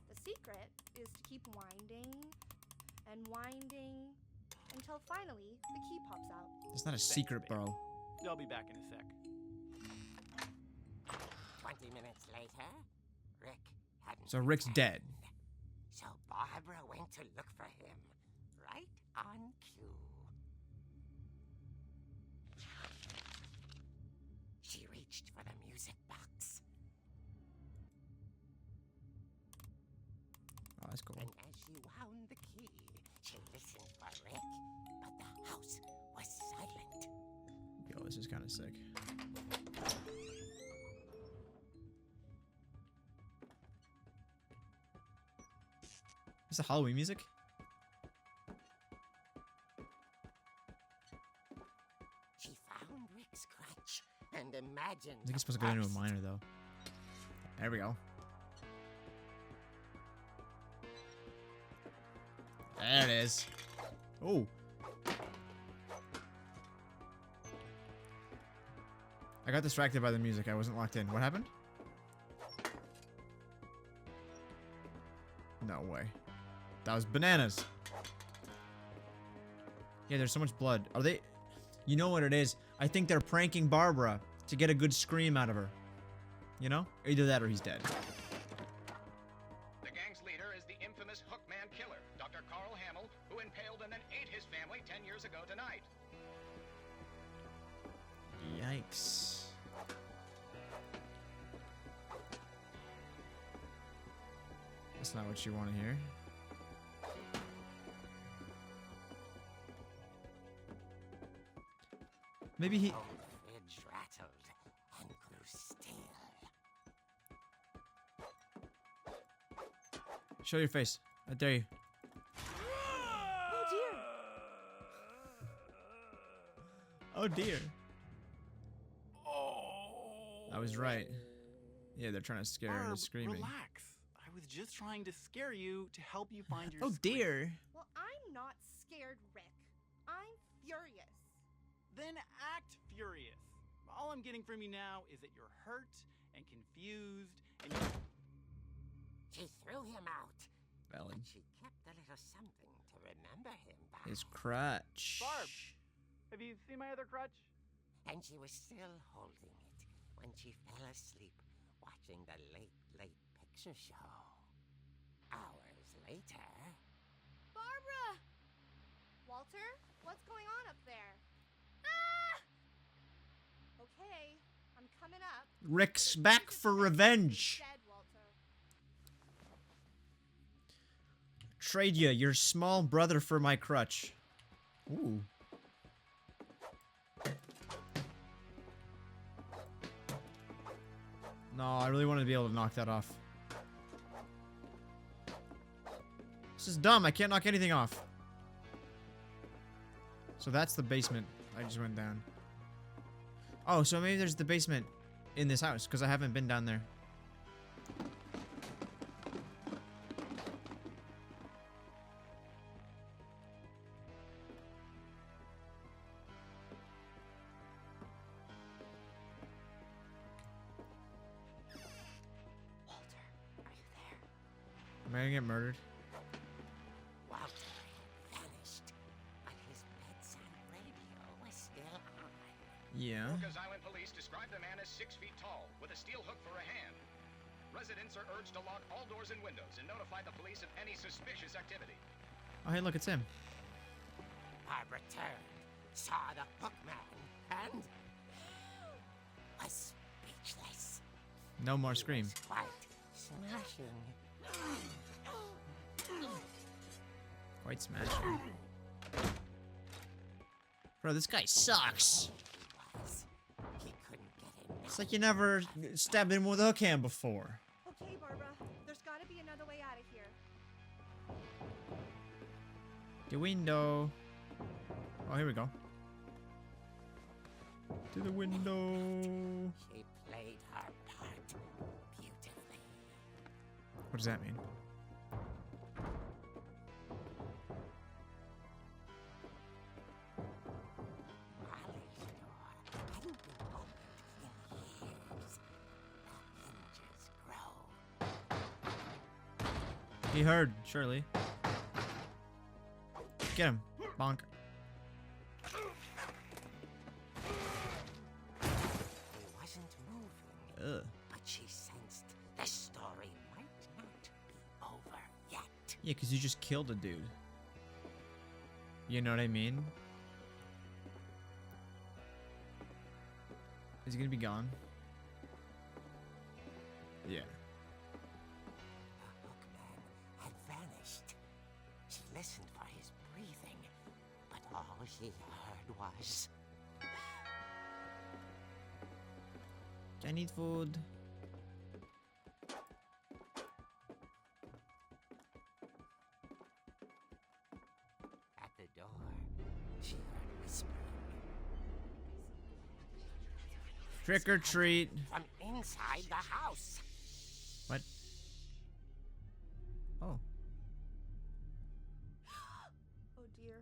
The secret is to keep winding and winding until finally the key pops out. It's not a secret, bro. I'll be back in a sec. 20 minutes later, Rick hadn't So Rick's dead. returned. So Barbara went to look for him, right on cue. She reached for the music box, Oh, that's cool. and as she wound the key, she listened for Rick, but the house was silent. Yo, this is kind of sick. Is the Halloween music? She found Rick's crutch and imagined. I think it's supposed to the go into a worst. minor, though. There we go. There it is. Oh. I got distracted by the music. I wasn't locked in. What happened? No way. That was bananas. Yeah, there's so much blood. Are they... You know what it is? I think they're pranking Barbara to get a good scream out of her. You know? Either that or he's dead. The gang's leader is the infamous Hookman killer, Dr. Carl Hamill, who impaled and then ate his family 10 years ago tonight. Yikes. That's not what you want to hear. Maybe he... Old fridge rattled and grew still. Show your face. I dare you. Oh dear! Oh dear. Oh! I was right. Yeah, they're trying to scare her into Barb, screaming. relax. I was just trying to scare you to help you find your Oh scream. dear. Well, I'm not scared, Rick. I'm furious. then act furious. All I'm getting from you now is that you're hurt and confused and She threw him out. Valid. But she kept a little something to remember him by. His crutch. Barb, have you seen my other crutch? And she was still holding it when she fell asleep watching the late picture show. Hours later. Barbara! Walter, what's going on up there? Ah! Okay, I'm coming up. Rick's back for revenge. Dead, Walter. Trade ya, your small brother for my crutch. Ooh. No, I really wanted to be able to knock that off. This is dumb. I can't knock anything off. So that's the basement. I just went down. Oh, so maybe there's the basement in this house, because I haven't been down there. Walter, are you there? Am I gonna get murdered? Walter had vanished, but his bedside radio was still on. Yeah. Orcas Island police describe the man as 6 feet tall, with a steel hook for a hand. Residents are urged to lock all doors and windows and notify the police of any suspicious activity. Oh, hey, look, it's him. Barbara turned, saw the hook man, and was speechless. No more He scream. was quite smashing. Quite smashing. Bro, this guy sucks. He was. He couldn't get him. It's like you never stabbed him with a hook hand before. Okay, Barbara, there's gotta be another way out of here. The window. Oh, here we go. To the window. She played her part beautifully. What does that mean? Molly's door hadn't been opened in years. The hinges grow. He heard, surely. Get him. Bonk. He wasn't moving, Ugh. but she sensed the story might not be over yet. Yeah, because you just killed a dude. You know what I mean? Is he gonna be gone? Yeah. The hookman had vanished. She listened for his breathing, but all she heard was... I need food. At the door, she heard whispering. Trick or treat. From inside the house. What? Oh. Oh dear.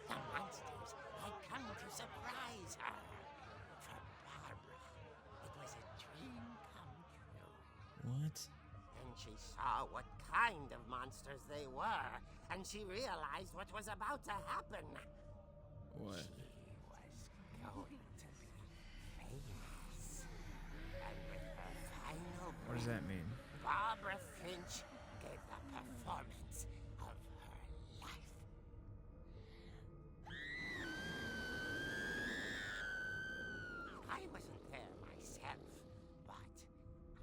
The monsters had come to surprise her. For Barbara, it was a dream come true. What? Then she saw what kind of monsters they were, and she realized what was about to happen. What? She was going to be famous. And with her final What does that mean? Barbara Finch gave the performance of her life. I wasn't there myself, but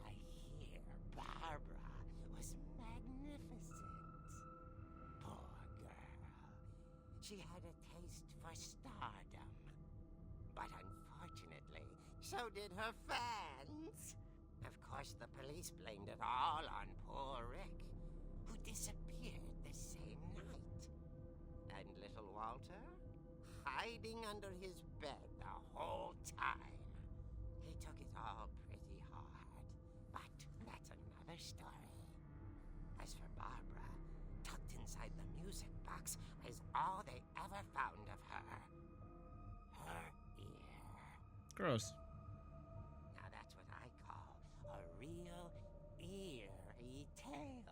I hear Barbara was magnificent. Poor girl. She had a taste for stardom. But unfortunately, so did her fans. Of course, the police blamed it all on poor Rick, who disappeared the same night. And little Walter, hiding under his bed the whole time. He took it all pretty hard. But that's another her story. As for Barbara, tucked inside the music box is all they ever found of her. Her ear. Gross. Now that's what I call a real eerie tale.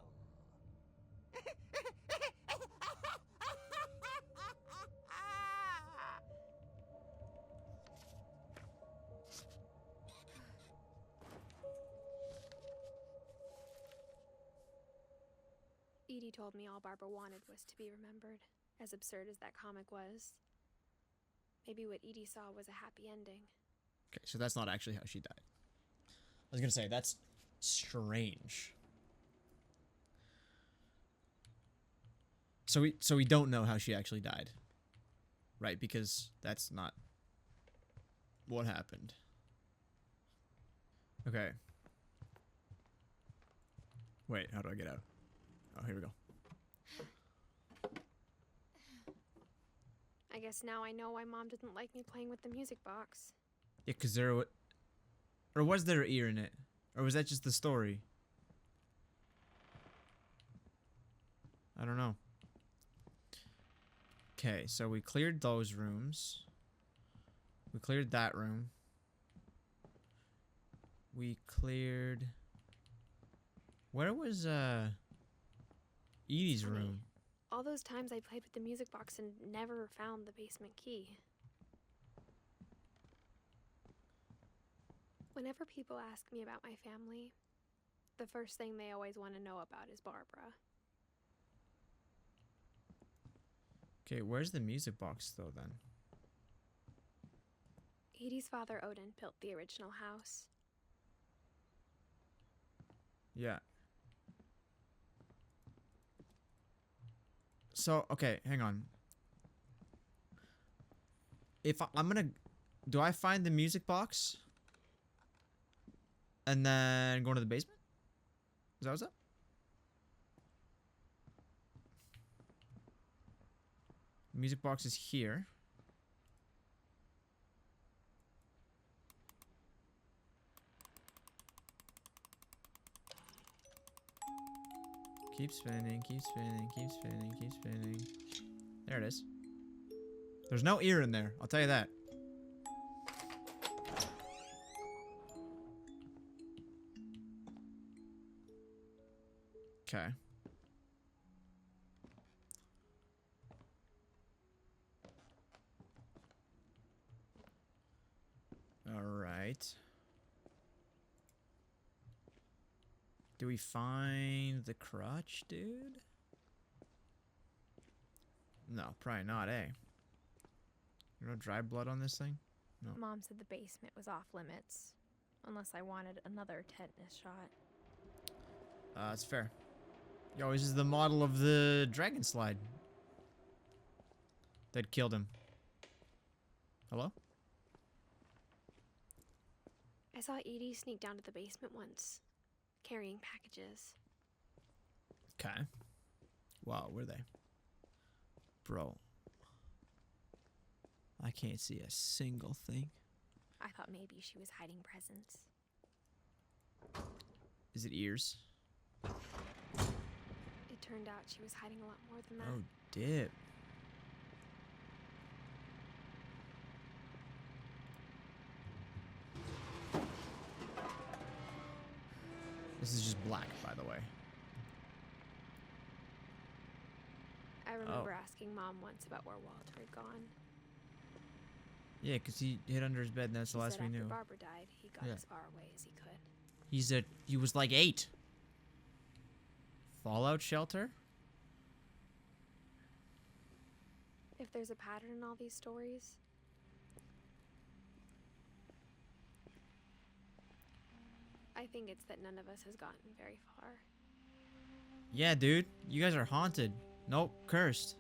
Edie told me all Barbara wanted was to be remembered, as absurd as that comic was. Maybe what Edie saw was a happy ending. Okay, so that's not actually how she died. I was gonna say, that's strange. So we don't know how she actually died. Right, because that's not what happened. Okay. Wait, how do I get out? Oh, here we go. I guess now I know why Mom didn't like me playing with the music box. Yeah, because there... Or was there an ear in it? Or was that just the story? I don't know. Okay, so we cleared those rooms. We cleared that room. We cleared... Where was, Edie's Funny. room? All those times I played with the music box and never found the basement key. Whenever people ask me about my family, the first thing they always want to know about is Barbara. Okay, where's the music box, though, then? Edie's father, Odin, built the original house. Yeah. So, okay, hang on. If I'm gonna... Do I find the music box? And then go into the basement? Is that what's up? Music box is here. Keep spinning, keep spinning, keep spinning, keep spinning. There it is. There's no ear in there, I'll tell you that. Okay. Alright. Do we find the crutch, dude? No, probably not, eh? No dry blood on this thing? No. Mom said the basement was off limits, unless I wanted another tetanus shot. That's fair. Yo, this is the model of the dragon slide that killed him. Hello? I saw Edie sneak down to the basement once, carrying packages. Okay. Wow, were they? Bro. I can't see a single thing. I thought maybe she was hiding presents. Is it ears? It turned out she was hiding a lot more than that. Oh, dip. This is just black, by the way. I remember asking Mom once about where Walter had gone. Yeah, because he hid under his bed, and that's the He last said we after knew. Barbara died, he got Yeah. as far away as he could. He was like 8. Fallout shelter? If there's a pattern in all these stories, I think it's that none of us has gotten very far. Yeah, dude. You guys are haunted. Nope, cursed.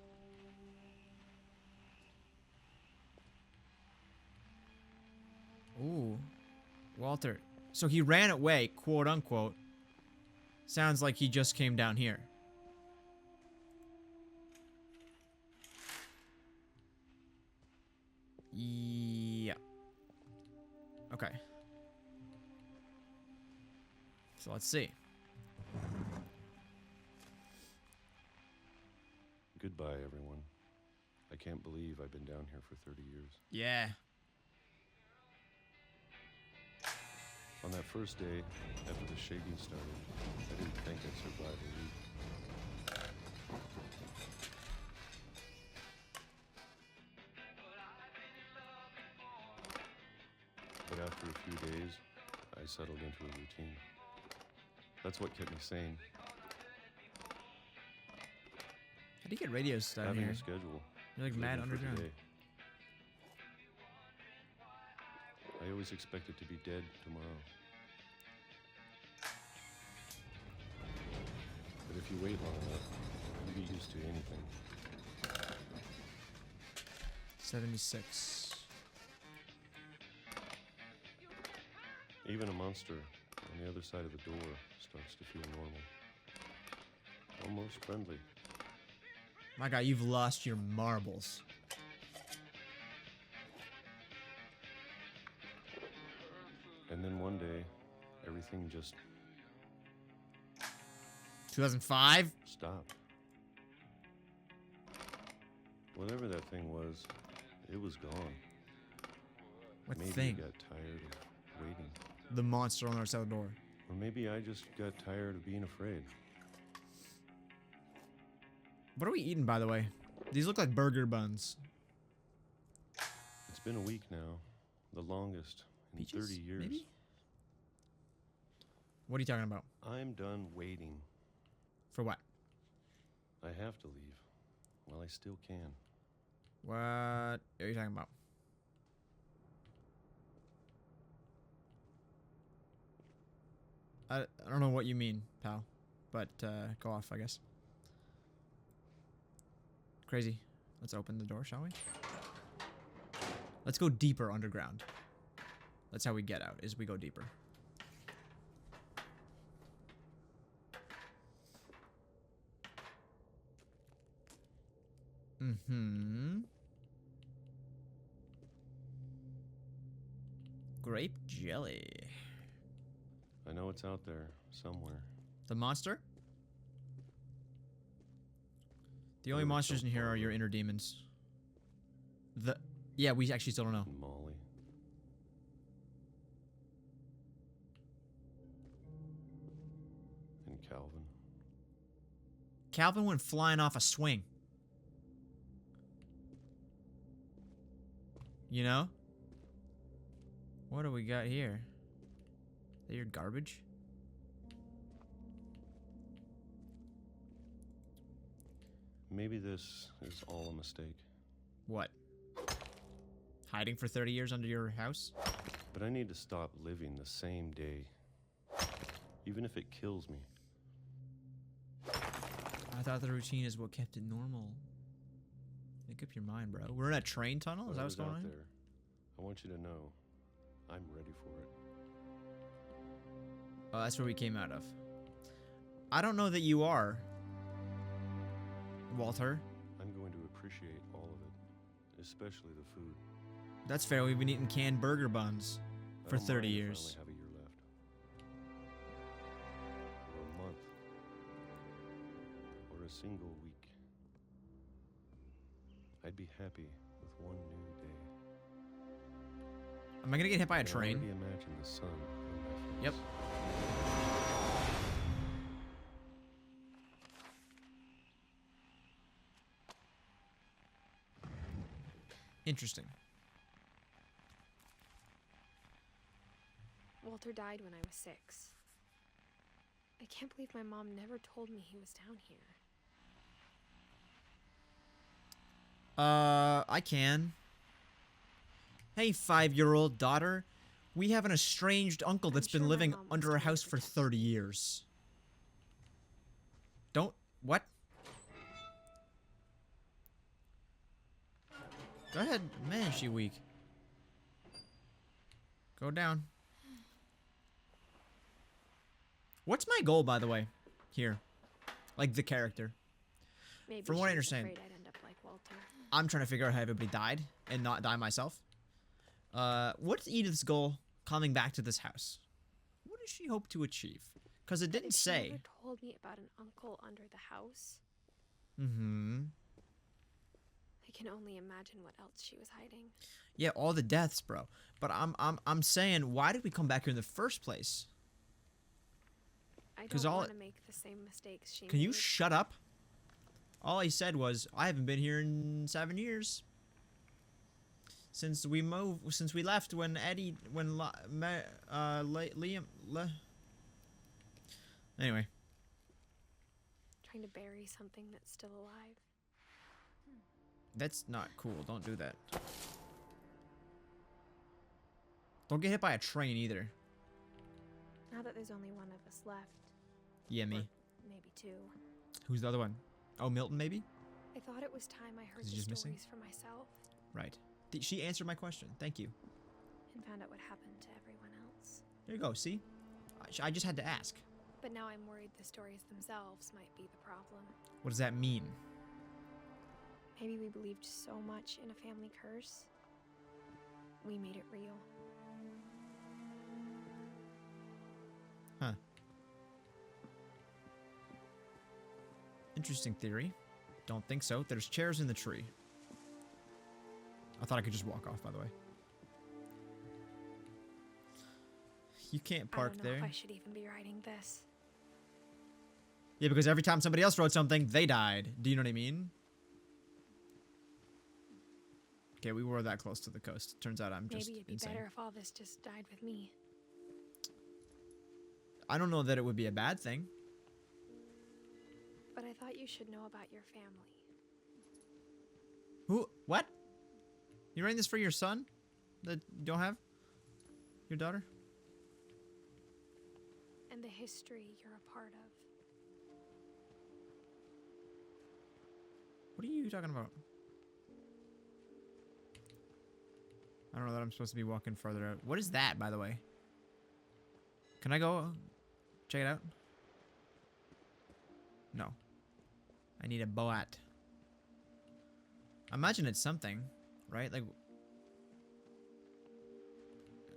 Ooh. Walter. So he ran away, quote unquote. Sounds like he just came down here. Yeah. Okay. So let's see. Goodbye, everyone. I can't believe I've been down here for 30 years. Yeah. On that first day, after the shaking started, I didn't think I'd survive a week. But after a few days, I settled into a routine. That's what kept me sane. How do you get radios down Having here? a schedule. You're like mad living for underground. today. I always expected to be dead tomorrow. But if you wait long enough, you get used to anything. 76. Even a monster on the other side of the door starts to feel normal. Almost friendly. My God, you've lost your marbles. And then one day, everything just 2005? stopped. Whatever that thing was, it was gone. What Maybe thing? I got tired of waiting. The monster on our cell door. Or maybe I just got tired of being afraid. What are we eating, by the way? These look like burger buns. It's been a week now, the longest in Peaches, 30 years. maybe? What are you talking about? I'm done waiting. For what? I have to leave while I still can. What are you talking about? I don't know what you mean, pal. But go off, I guess. Crazy. Let's open the door, shall we? Let's go deeper underground. That's how we get out, is we go deeper. Mm-hmm. Grape jelly. I know it's out there somewhere. The monster? The only Whatever monsters in killed here are Barbara. your inner demons. Yeah, we actually still don't know. And Molly. And Calvin. Calvin went flying off a swing. You know? What do we got here? Is that your garbage? Maybe this is all a mistake. What? Hiding for 30 years under your house? But I need to stop living the same day. Even if it kills me. I thought the routine is what kept it normal. Make up your mind, bro. We're in a train tunnel? Is that what's going Whatever's on? out there, I want you to know I'm ready for it. Oh, that's where we came out of. I don't know that you are, Walter. I'm going to appreciate all of it, especially the food. That's fair. We've been eating canned burger buns I for don't 30 mind if I years. only have a year left. Or a month. Or a single week. I'd be happy with one new day. Am I gonna get hit by a I train? already imagine the sun on my Yep. face. Interesting. Walter died when I was 6. I can't believe my mom never told me he was down here. I can. Hey, 5-year-old daughter. We have an estranged uncle that's sure been my living mom was under our trying to house for protect 30 years. Don't. What? Go ahead. Man, is she weak. Go down. What's my goal, by the way? Here. Like, the character. Maybe From she what I was understand- afraid I'd end up like Walter. I'm trying to figure out how everybody died and not die myself. What's Edith's goal coming back to this house? What does she hope to achieve? Because it didn't If she say. never told me about an uncle under the house. Mm-hmm. can only imagine what else she was hiding. Yeah, all the deaths, bro. But I'm saying, why did we come back here in the first place? I 'Cause don't all- want to make the same mistakes she Can made. you shut up? All I said was, I haven't been here in 7 years. Since we left when Liam. Anyway. Trying to bury something that's still alive. That's not cool. Don't do that. Don't get hit by a train either. Now that there's only one of us left. Yeah, me. Or maybe two. Who's the other one? Oh, Milton, maybe? I thought it was time I heard Is he the just stories missing? for myself Right. She answered my question. Thank you. and found out what happened to everyone else. There you go. See? I just had to ask. But now I'm worried the stories themselves might be the problem. What does that mean? Maybe we believed so much in a family curse, we made it real. Huh. Interesting theory. Don't think so. There's chairs in the tree. I thought I could just walk off, by the way. You can't park I don't know there. if I should even be writing this. Yeah, because every time somebody else wrote something, they died. Do you know what I mean? Okay, we were that close to the coast. Turns out I'm just Maybe it'd be insane. better if all this just died with me. I don't know that it would be a bad thing. But I thought you should know about your family. Who? What? You writing this for your son? That you don't have? Your daughter? And the history you're a part of. What are you talking about? I don't know that I'm supposed to be walking further out. What is that, by the way? Can I go check it out? No. I need a boat. I imagine it's something, right? Like,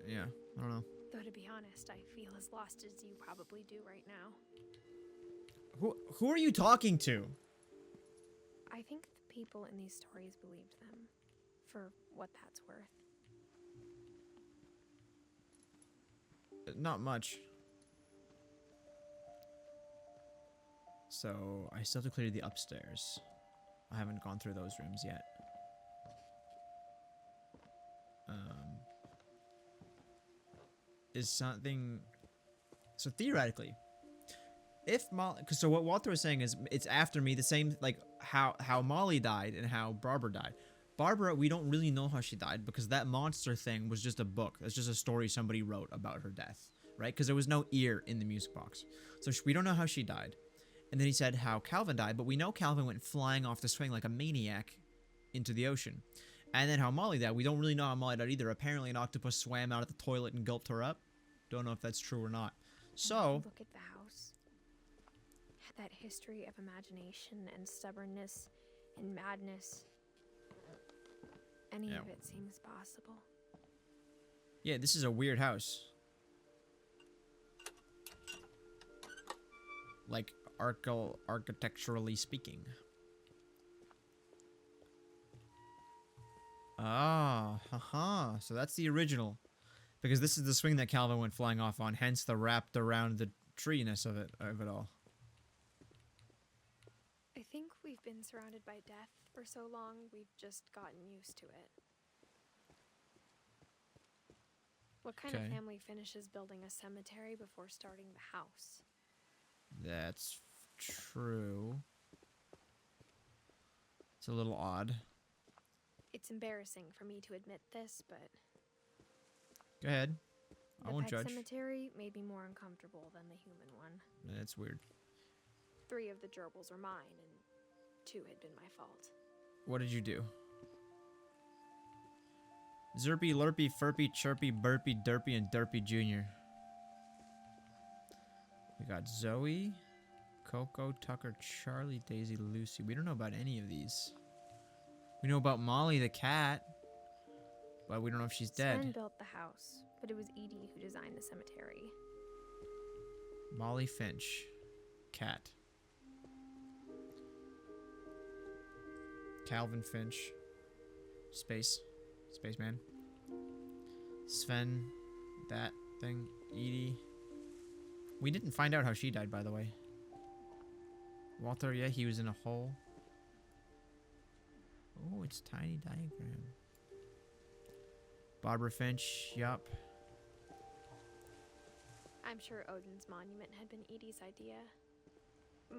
yeah, I don't know. Though to be honest, I feel as lost as you probably do right now. Who are you talking to? I think the people in these stories believed them, for what that's worth. Not much. So, I still have to clear the upstairs. I haven't gone through those rooms yet. Is something... So, theoretically, if Molly... So, what Walter was saying is, it's after me, the same, like, how Molly died and how Barbara died. Barbara, we don't really know how she died because that monster thing was just a book. It's just a story somebody wrote about her death, right? Because there was no ear in the music box. So we don't know how she died. And then he said how Calvin died, but we know Calvin went flying off the swing like a maniac into the ocean. And then how Molly died, we don't really know how Molly died either. Apparently an octopus swam out of the toilet and gulped her up. Don't know if that's true or not. So... Look at the house. Had that history of imagination and stubbornness and madness. Any of it seems possible. Yeah, this is a weird house. Like, architecturally speaking. Ah, haha. So that's the original. Because this is the swing that Calvin went flying off on, hence the wrapped around the treeness of it all. I think we've been surrounded by death for so long, we've just gotten used to it. What kind of family finishes building a cemetery before starting the house? That's true. It's a little odd. It's embarrassing for me to admit this, but Go ahead. I the won't pet judge. cemetery made me more uncomfortable than the human one. That's weird. 3 of the gerbils are mine, and 2 had been my fault. What did you do? Zerpy, Lurpy, Furpy, Chirpy, Burpy, Derpy, and Derpy Jr. We got Zoe, Coco, Tucker, Charlie, Daisy, Lucy. We don't know about any of these. We know about Molly the cat, but we don't know if she's dead. Sven built the house, but it was Edie who designed the cemetery. Molly Finch. Cat. Calvin Finch. Spaceman. Sven, that thing, Edie. We didn't find out how she died, by the way. Walter, yeah, he was in a hole. Oh, it's tiny diagram. Barbara Finch, yup. I'm sure Odin's monument had been Edie's idea.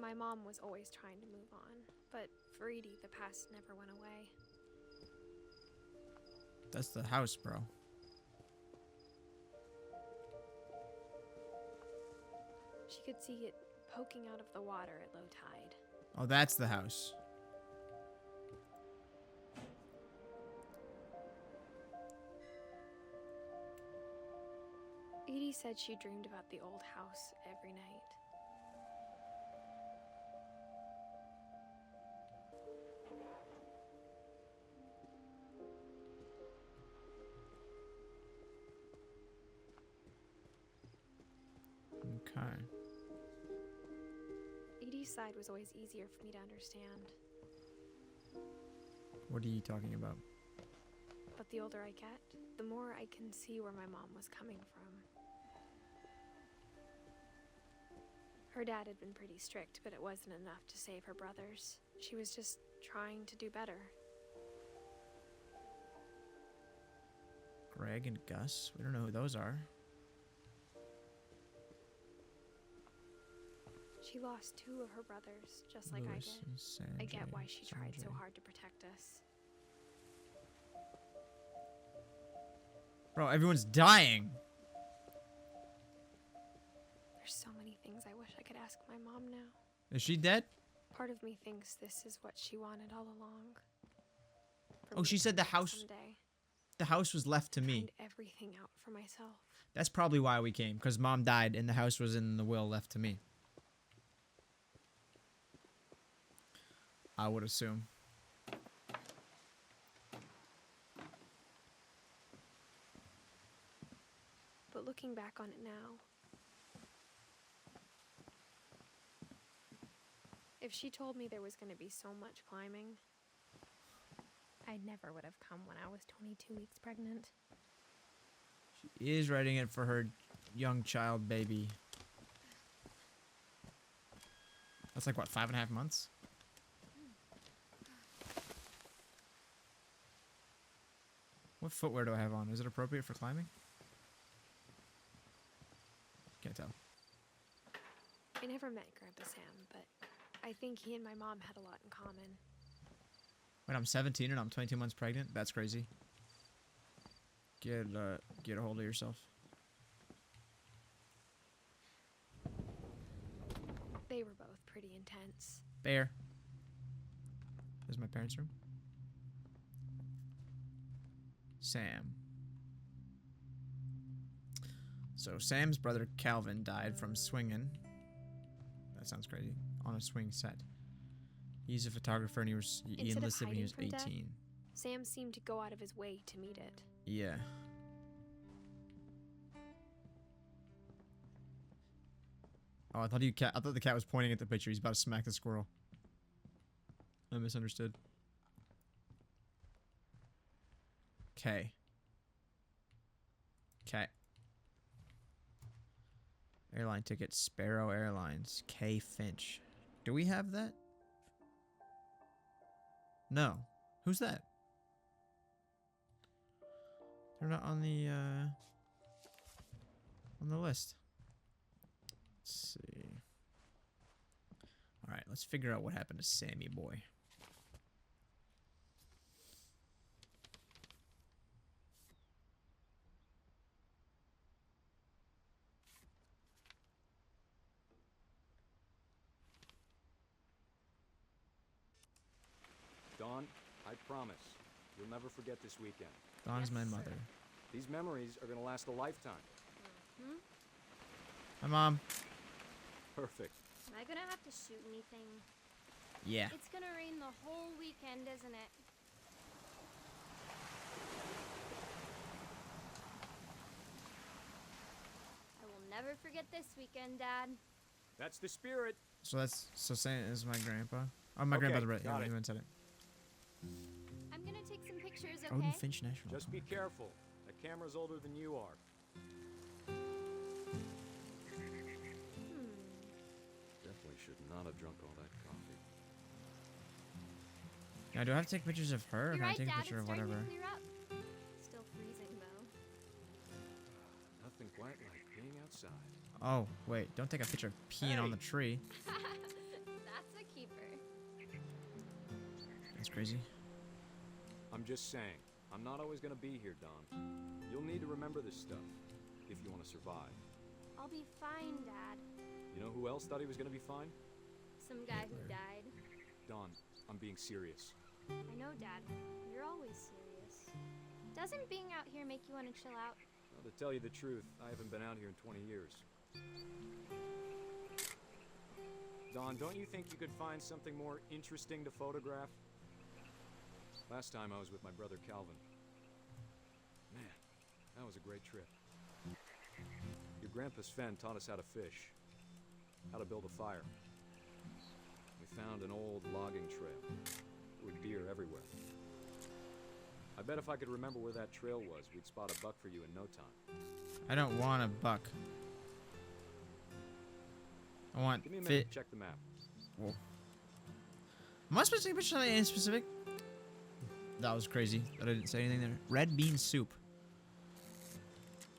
My mom was always trying to move on, but for Edie, the past never went away. That's the house, bro. She could see it poking out of the water at low tide. Oh, that's the house. Edie said she dreamed about the old house every night. Okay. Edie's side was always easier for me to understand, What are you talking about? but the older I get, the more I can see where my mom was coming from. Her dad had been pretty strict, but it wasn't enough to save her brothers. She was just trying to do better. Greg and Gus? We don't know who those are. She lost 2 of her brothers, just like I Louis did. and I get Sanjay. why she tried so Sanjay. hard to protect us. Bro, everyone's dying. There's so many things I wish I could ask my mom now. Is she dead? Part of me thinks this is what she wanted all along. For Oh, me she to said the find house- someday, The house was left to me. find everything out for myself. That's probably why we came, because mom died and the house was in the will left to me. I would assume. But looking back on it now, if she told me there was going to be so much climbing, I never would have come when I was 22 weeks pregnant. She is writing it for her young child baby. That's like, what, 5.5 months? What footwear do I have on? Is it appropriate for climbing? Can't tell. I never met Grandpa Sam, but I think he and my mom had a lot in common. Wait, I'm 17 and I'm 22 months pregnant? That's crazy. Get a hold of yourself. They were both pretty intense. Bear. This is my parents' room. Sam. So Sam's brother Calvin died from swinging. That sounds crazy. On a swing set. He's a photographer and he Instead of enlisted when he was hiding from 18. death, Sam seemed to go out of his way to meet it. Yeah. Oh, I thought the cat was pointing at the picture. He's about to smack the squirrel. I misunderstood. Okay. Okay. Airline ticket, Sparrow Airlines, K Finch. Do we have that? No. Who's that? They're not on the list. Let's see. All right, let's figure out what happened to Sammy boy. Dawn, I promise, you'll never forget this weekend. Dawn's my mother. These memories are gonna last a lifetime. Hi, Mom. Perfect. Am I gonna have to shoot anything? Yeah. It's gonna rain the whole weekend, isn't it? I will never forget this weekend, Dad. That's the spirit. So Sam is my grandpa. Oh, my Okay, grandpa's right. got Yeah, it. you said it. I'm gonna take some pictures pictures, Odin okay? Finch National. Just be careful. That camera's older than you are. Definitely should not have drunk all that coffee. Now, do I have to take pictures of her, or You're can I right, take a Dad. picture It's of starting whatever? to clear up. Still freezing, though. Nothing quite like being outside. Oh, wait. Don't take a picture of peeing on the tree. That's a keeper. That's crazy. I'm just saying, I'm not always gonna be here, Don. You'll need to remember this stuff if you want to survive. I'll be fine, Dad. You know who else thought he was gonna be fine? Some guy who died. Don, I'm being serious. I know, Dad. You're always serious. Doesn't being out here make you want to chill out? Well, to tell you the truth, I haven't been out here in 20 years. Don, don't you think you could find something more interesting to photograph? Last time I was with my brother Calvin. Man, that was a great trip. Your grandpa Sven taught us how to fish, how to build a fire. We found an old logging trail with deer everywhere. I bet if I could remember where that trail was, we'd spot a buck for you in no time. I don't want a buck. I want Give me a minute fit. to check the map. Whoa. Am I supposed to take a picture of anything specific? That was crazy. But I didn't say anything there. Red bean soup.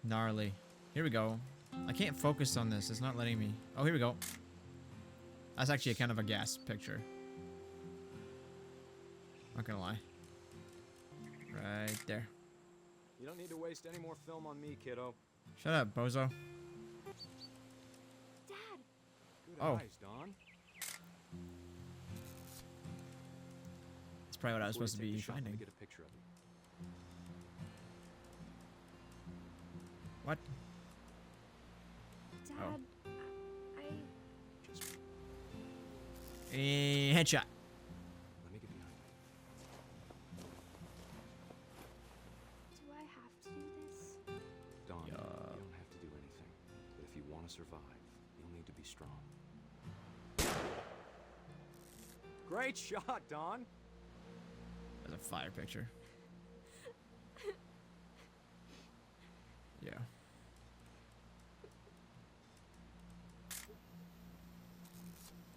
Gnarly. Here we go. I can't focus on this. It's not letting me. Oh, here we go. That's actually a kind of a gas picture. Not gonna lie. Right there. You don't need to waste any more film on me, kiddo. Shut up, bozo. Dad! Good Oh. eyes, Don. That's probably what I was Before you supposed to take be the shot, let me finding. get a picture of you. What? Dad, Oh. I... Just Headshot. let me get behind you. Do I have to do this? Don, Yeah. you don't have to do anything. But if you want to survive, you'll need to be strong. Great shot, Don. That's a fire picture. Yeah.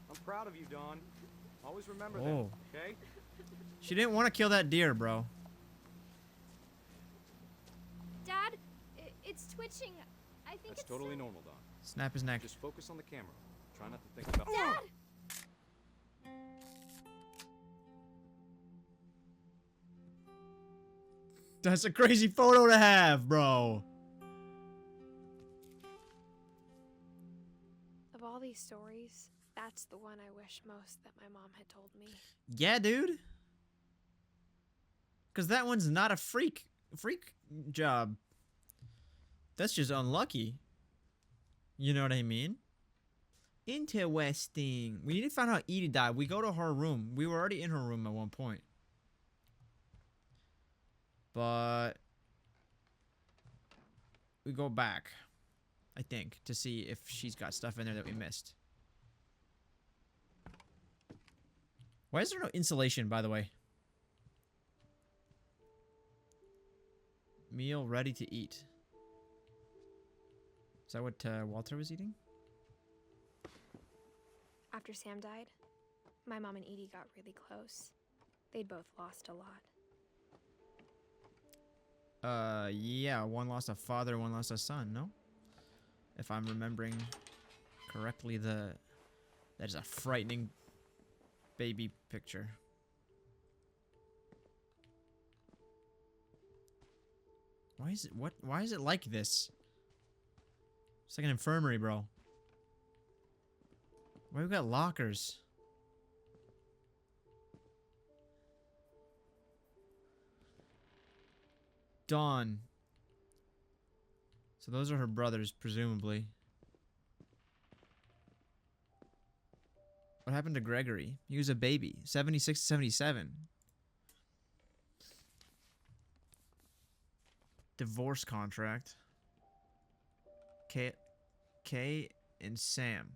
I'm proud of you, Don. Always remember Oh. that, okay? She didn't want to kill that deer, bro. Dad, it's twitching. I think That's it's... totally normal, Don. Snap his neck. Just focus on the camera. Try not to think about... Dad! That's a crazy photo to have, bro. Of all these stories, that's the one I wish most that my mom had told me. Yeah, dude. Cause that one's not a freak job. That's just unlucky. You know what I mean? Interesting. We need to find out how Edie died. We go to her room. We were already in her room at one point. But we go back, I think, to see if she's got stuff in there that we missed. Why is there no insulation, by the way? Meal ready to eat. Is that what Walter was eating? After Sam died, my mom and Edie got really close. They'd both lost a lot. Yeah, one lost a father, one lost a son, no? If I'm remembering correctly, that is a frightening baby picture. Why is it like this? It's like an infirmary, bro. Why we got lockers? Dawn. So those are her brothers, presumably. What happened to Gregory? He was a baby. 76 to 77. Divorce contract. Kay and Sam.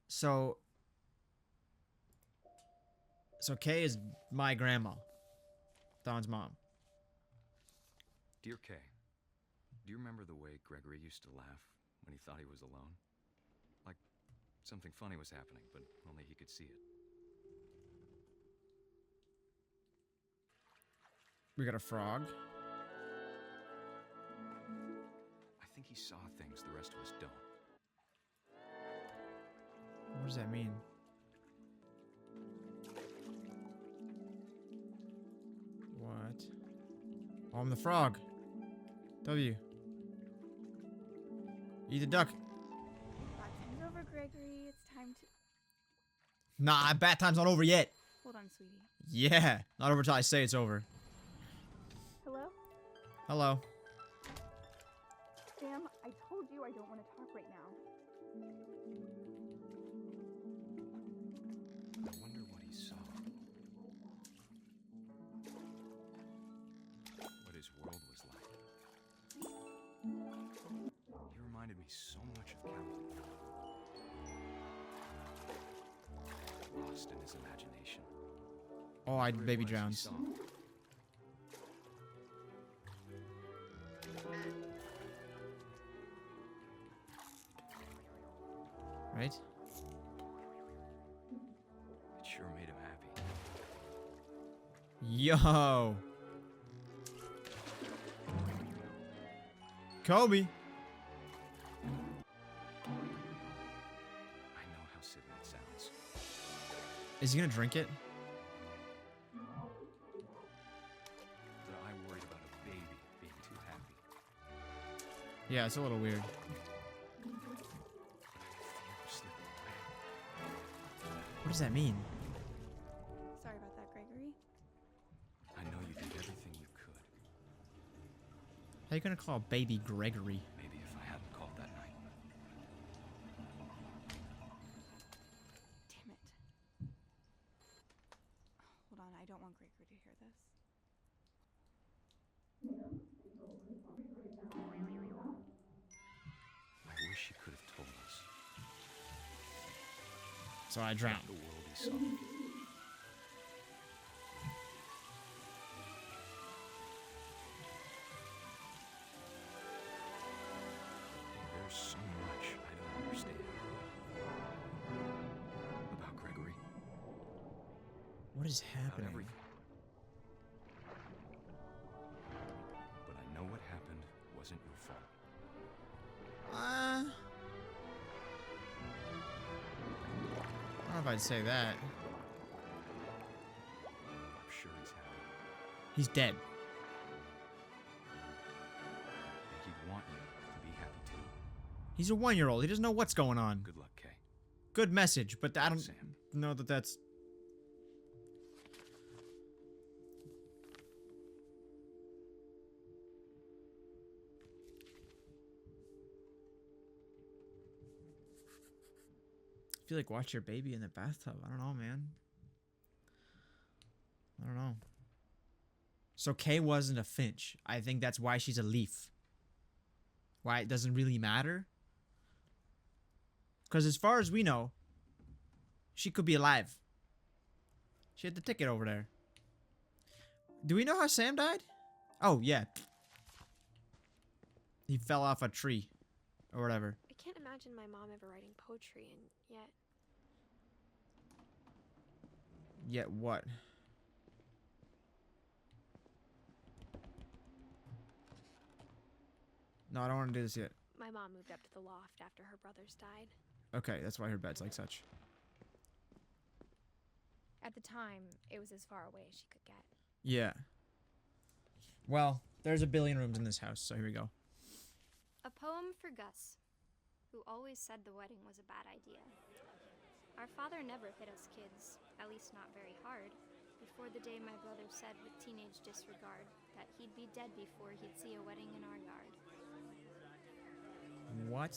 So So Kay is my grandma. Don's mom. Dear Kay, do you remember the way Gregory used to laugh when he thought he was alone? Like something funny was happening, but only he could see it. We got a frog. I think he saw things the rest of us don't. What does that mean? What? Oh, I'm the frog. W. Eat the duck. Bath time's over, Gregory. It's time to... Nah, bat time's not over yet. Hold on, sweetie. Yeah, not over till I say it's over. Hello? Hello. Sam, I told you I don't want to talk right now. I wonder what he saw. What his world was like. He reminded me so much of Calvin. Lost in his imagination. Oh, baby drowns. Right? It sure made him happy. Yo. Kobe. I know how silly it sounds. Is he gonna drink it? But I worried about a baby being too happy. Yeah, it's a little weird. What does that mean? Sorry about that, Gregory. I know you did everything you could. How you gonna call baby Gregory? Maybe if I hadn't called that night. Damn it. Hold on, I don't want Gregory to hear this. I wish he could have told us. So I drowned. The world he saw. There's so much I don't understand about Gregory. What is About happening? everything. But I know what happened wasn't your fault. I don't know if I'd say that. I'm sure he's happy. He's dead. And he'd want you to be happy too. He's a 1-year-old. He doesn't know what's going on. Good luck, Kay. Good message, but I don't Sam. know that that's... I feel like watch your baby in the bathtub. I don't know, man. I don't know. So Kay wasn't a Finch. I think that's why she's a Leaf. Why it doesn't really matter? Because as far as we know, she could be alive. She had the ticket over there. Do we know how Sam died? Oh, yeah. He fell off a tree. Or whatever. I can't imagine my mom ever writing poetry, and yet Yet what? No, I don't want to do this yet. my mom moved up to the loft after her brothers died. Okay, that's why her bed's like such. At the time, it was as far away as she could get. Yeah. Well, there's a billion rooms in this house, so here we go. A poem for Gus, who always said the wedding was a bad idea. Our father never hit us kids, at least not very hard, before the day my brother said with teenage disregard that he'd be dead before he'd see a wedding in our yard. What?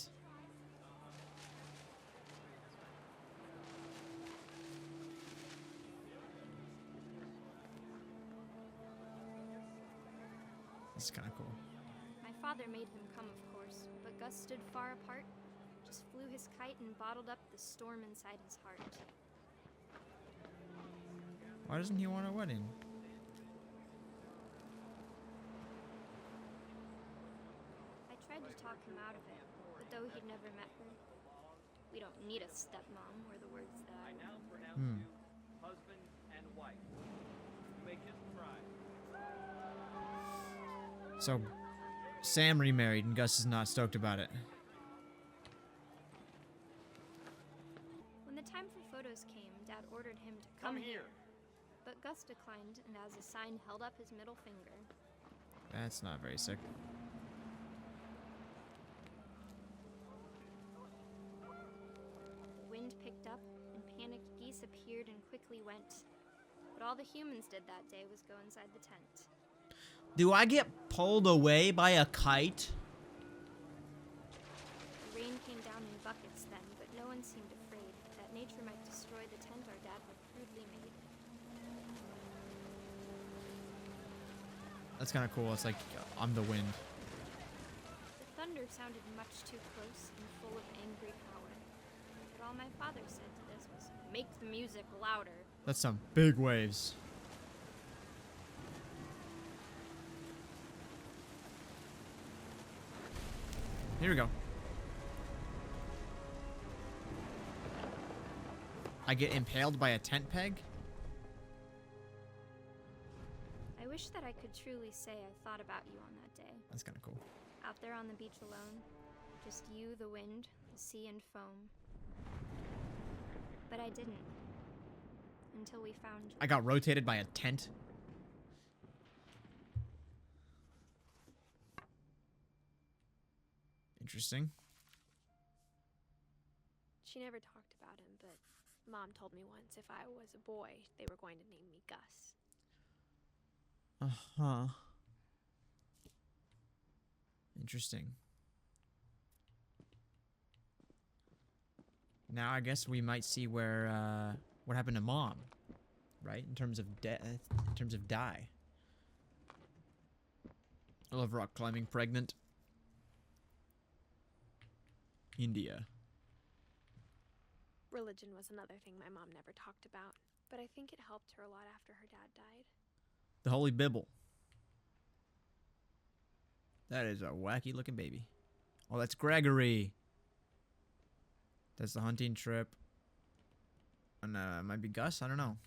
This is kind of cool. My father made him come, of course, but Gus stood far apart, just flew his kite and bottled up the storm inside his heart. Why doesn't he want a wedding? I tried to talk him out of it, but though he'd never met her, we don't need a stepmom, were the words that I now pronounce you husband and wife. You may kiss the bride. So, Sam remarried and Gus is not stoked about it. When the time for photos came, Dad ordered him to come here. But Gus declined, and as a sign held up his middle finger. That's not very sick. The wind picked up, and panicked geese appeared and quickly went. But all the humans did that day was go inside the tent. Do I get pulled away by a kite? The rain came down in buckets then, but no one seemed afraid that nature might destroy the tent our dad had crudely made. That's kind of cool. It's like I'm the wind. The thunder sounded much too close and full of angry power. But all my father said to this was, "Make the music louder." That's some big waves. Here we go. I get impaled by a tent peg? I wish that I could truly say I thought about you on that day. That's kind of cool. Out there on the beach alone, just you, the wind, the sea, and foam. But I didn't. Until we found you. I got rotated by a tent. Interesting. She never talked about him, but Mom told me once if I was a boy, they were going to name me Gus. Uh-huh. Interesting. Now I guess we might see where what happened to Mom, right? In terms of death, in terms of die. I love rock climbing. Pregnant. India. Religion was another thing my mom never talked about, but I think it helped her a lot after her dad died. The Holy Bible. That is a wacky looking baby. Oh, that's Gregory. That's the hunting trip. And it might be Gus, I don't know.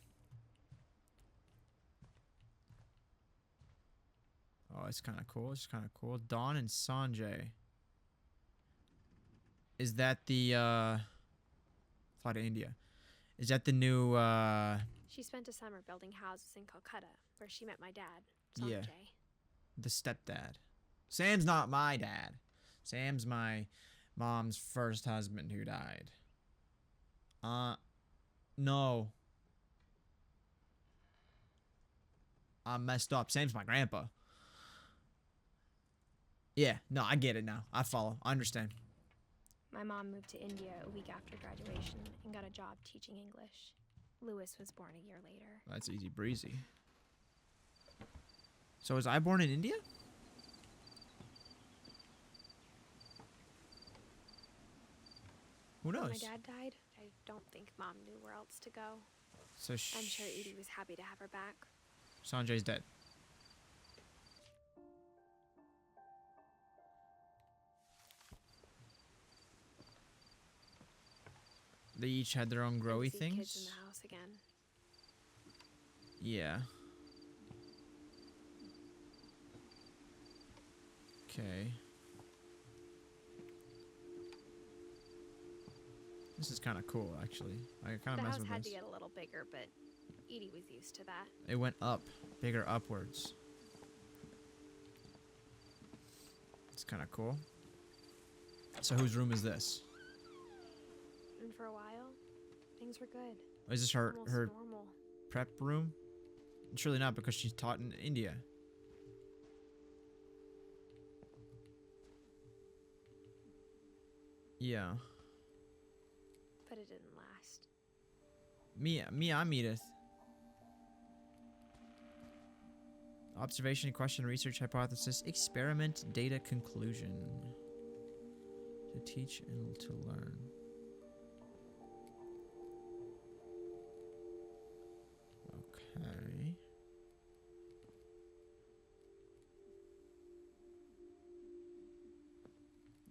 Oh, it's kind of cool. It's kind of cool. Dawn and Sanjay. Is that the fly to India? Is that the new She spent a summer building houses in Calcutta, where she met my dad, Sanjay. Yeah. The stepdad. Sam's not my dad. Sam's my mom's first husband who died. No. I'm messed up. Sam's my grandpa. Yeah, no, I get it now. I follow. I understand. My mom moved to India a week after graduation and got a job teaching English. Lewis was born a year later. That's easy breezy. So was I born in India? Who knows? When my dad died, I don't think Mom knew where else to go. So I'm sure Edie was happy to have her back. Sanjay's dead. They each had their own growy See things. kids in the house again. Yeah. Okay. This is kind of cool, actually. I kind The of mess house with had this. to get a little bigger, but Edie was used to that. It went up, bigger upwards. It's kind of cool. So whose room is this? And for a while, things were good. Is this her Almost her normal. prep room? Surely not, because she's taught in India. Yeah. But it didn't last. I'm Edith. Observation, question, research, hypothesis, experiment, data, conclusion. To teach and to learn.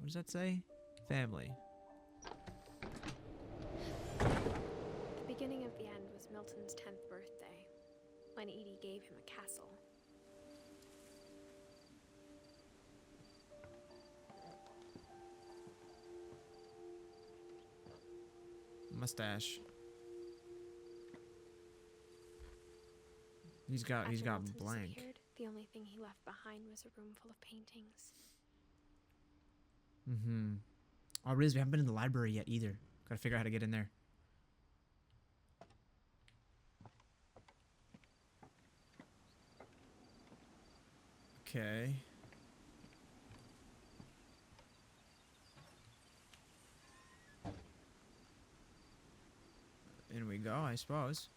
What does that say? Family. The beginning of the end was Milton's 10th birthday, when Edie gave him a castle. Mustache. He's got After Milton blank. disappeared, the only thing he left behind was a room full of paintings. Mm-hmm. Oh, Riz, we haven't been in the library yet either. Gotta figure out how to get in there. Okay. In we go, I suppose.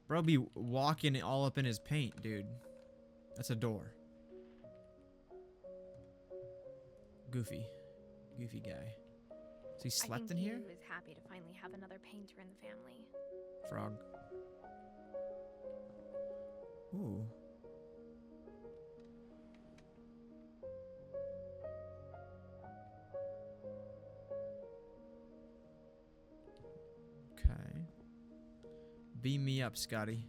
Bro be walking all up in his paint, dude. That's a door. Goofy. Goofy guy. So he slept in here? He was happy to finally have another painter in the family. Frog. Ooh. Okay. Beam me up, Scotty.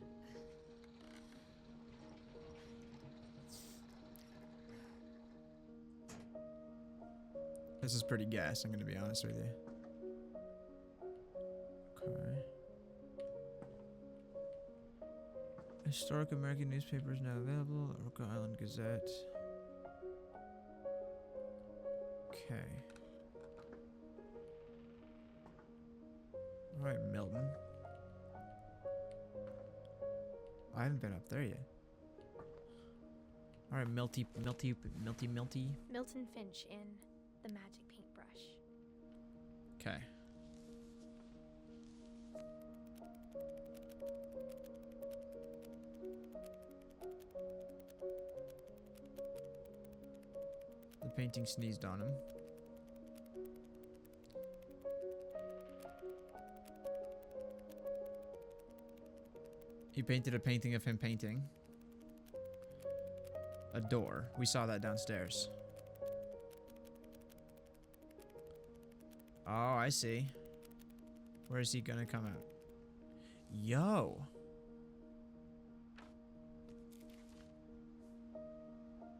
This is pretty gas, I'm gonna be honest with you. Okay. Historic American newspaper is now available. Orca Island Gazette. Okay. Alright, Milton. I haven't been up there yet. Alright, Milty. Milton Finch in The Magic Paintbrush. Okay. The painting sneezed on him. He painted a painting of him painting a door. We saw that downstairs. Oh, I see. Where is he gonna come out? Yo.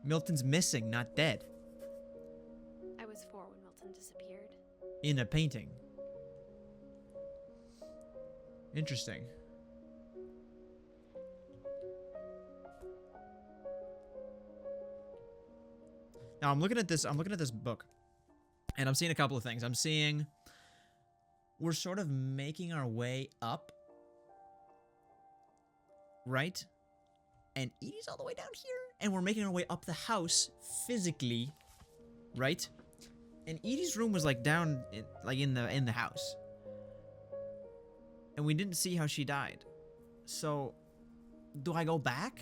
Milton's missing, not dead. I was 4 when Milton disappeared. In a painting. Interesting. Now I'm looking at this book. And I'm seeing a couple of things. I'm seeing we're sort of making our way up. Right? And Edie's all the way down here. And we're making our way up the house physically. Right? And Edie's room was like down in the house. And we didn't see how she died. So do I go back?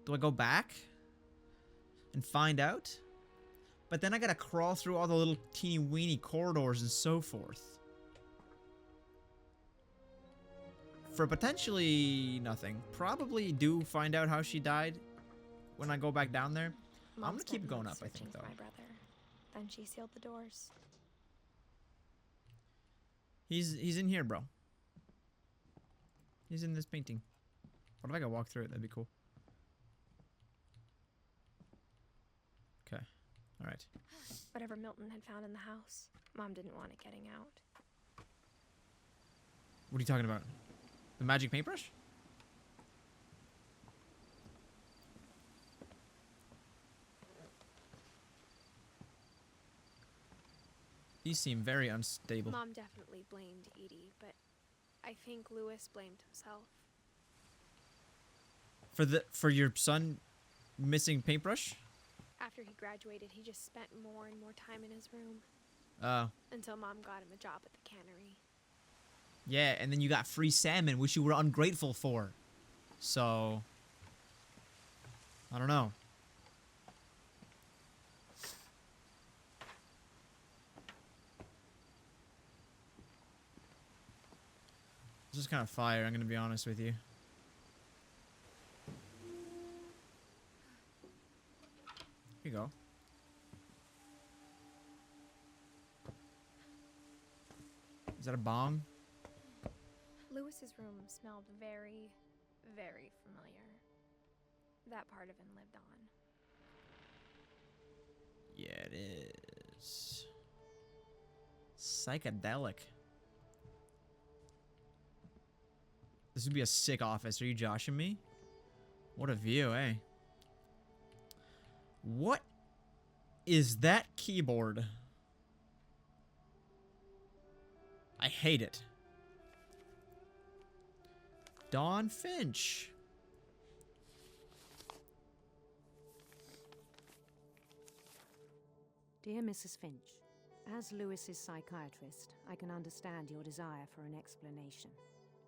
Do I go back and find out? But then I gotta crawl through all the little teeny weeny corridors and so forth. For potentially nothing. Probably do find out how she died when I go back down there. Mom I'm gonna keep spent going months up, I think, searching for though. my brother. Then she sealed the doors. He's in here, bro. He's in this painting. What if I could walk through it? That'd be cool. Okay. Alright. Whatever Milton had found in the house, Mom didn't want it getting out. What are you talking about? The magic paintbrush? You seem very unstable. Mom definitely blamed Edie, but I think Lewis blamed himself. For your son missing paintbrush? After he graduated, he just spent more and more time in his room. Oh. Until Mom got him a job at the cannery. Yeah, and then you got free salmon, which you were ungrateful for. So, I don't know. There's a is kind of fire, I'm gonna be honest with you. Here you go. Is that a bong? Lewis's room smelled very, very familiar. That part of him lived on. Yeah, it is. Psychedelic. This would be a sick office. Are you joshing me? What a view, eh? What is that keyboard? I hate it. Dawn Finch. Dear Mrs. Finch, as Lewis's psychiatrist, I can understand your desire for an explanation.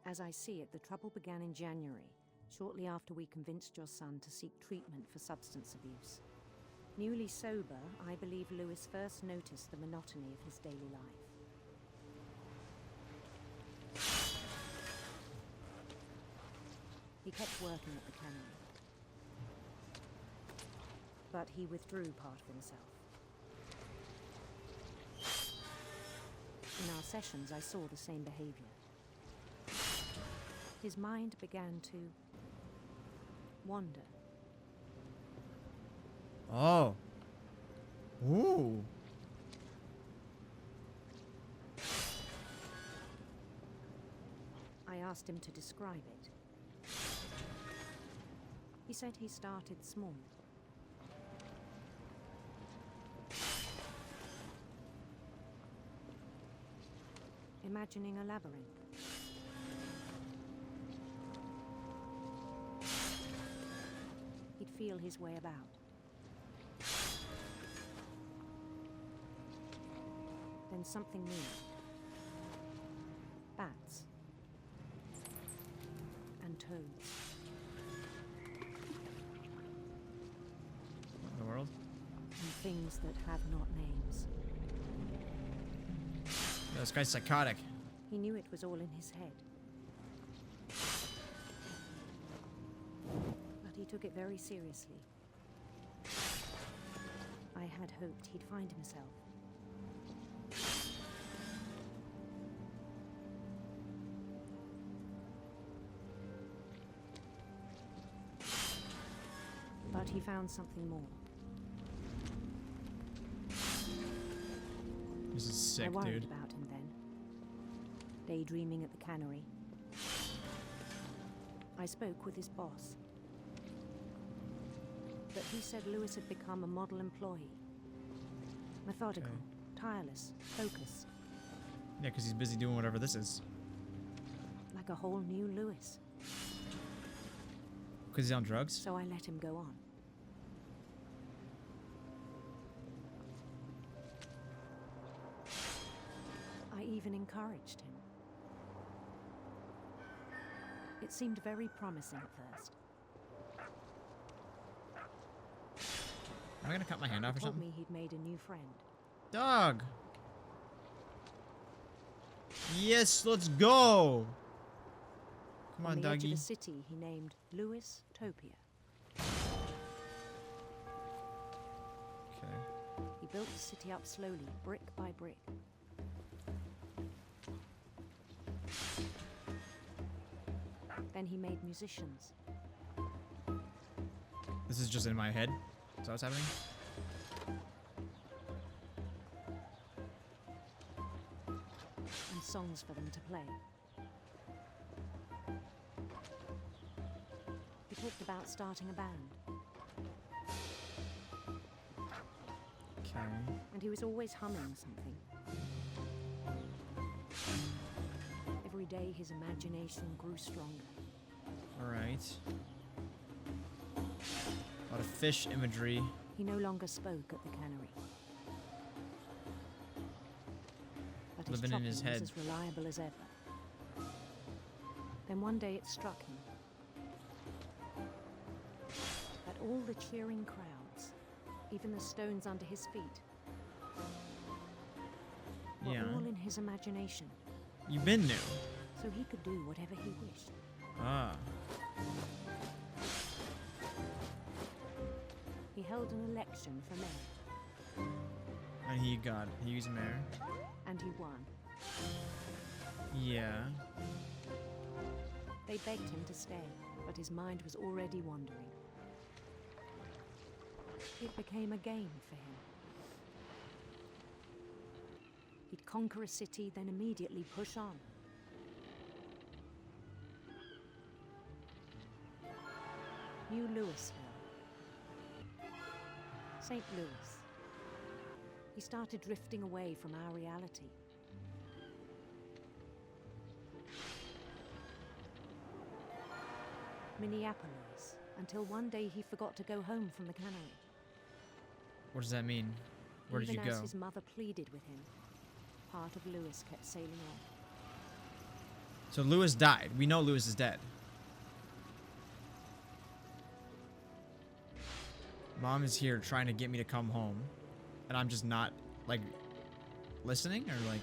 As I see it, the trouble began in January, shortly after we convinced your son to seek treatment for substance abuse. Newly sober, I believe Lewis first noticed the monotony of his daily life. He kept working at the cannery, but he withdrew part of himself. In our sessions, I saw the same behavior. His mind began to wander. Oh. Ooh. I asked him to describe it. He said he started small. Imagining a labyrinth. He'd feel his way about. Then something moved. Bats. And toads. What in the world? And things that have not names. Yeah, this guy's psychotic. He knew it was all in his head. But he took it very seriously. I had hoped he'd find himself. But he found something more. This is sick, I worried dude. about him then. Daydreaming at the cannery. I spoke with his boss. But he said Lewis had become a model employee. Methodical, tireless, focused. Yeah, because he's busy doing whatever this is. Like a whole new Lewis. Because he's on drugs? So I let him go on. I even encouraged him. It seemed very promising at first. Am I gonna cut my hand off or He told something? me he'd made a new friend. Dog! Yes, let's go! Come on, the edge of doggy. a city he named Lewis Topia. Okay. He built the city up slowly, brick by brick. Then he made musicians. This is just in my head. Is that what's happening? And songs for them to play. He talked about starting a band. Okay. And he was always humming something. Every day his imagination grew stronger. Alright. A lot of fish imagery. He no longer spoke at the cannery. But his Living in his chopping head. was as reliable as ever. Then one day it struck him that all the cheering crowds, even the stones under his feet, were Yeah. all in his imagination. You been new. So so he could do whatever he wished. Ah. He held an election for mayor. And he was mayor. And he won. Yeah. They begged him to stay, but his mind was already wandering. It became a game for him. He'd conquer a city, then immediately push on. New Louisville. St. Louis. He started drifting away from our reality. Minneapolis, until one day he forgot to go home from the cannery. What does that mean? Where did you Even go? as his mother pleaded with him, part of Louis kept sailing on. So Louis died. We know Louis is dead. Mom is here trying to get me to come home, and I'm just not, like, listening, or, like...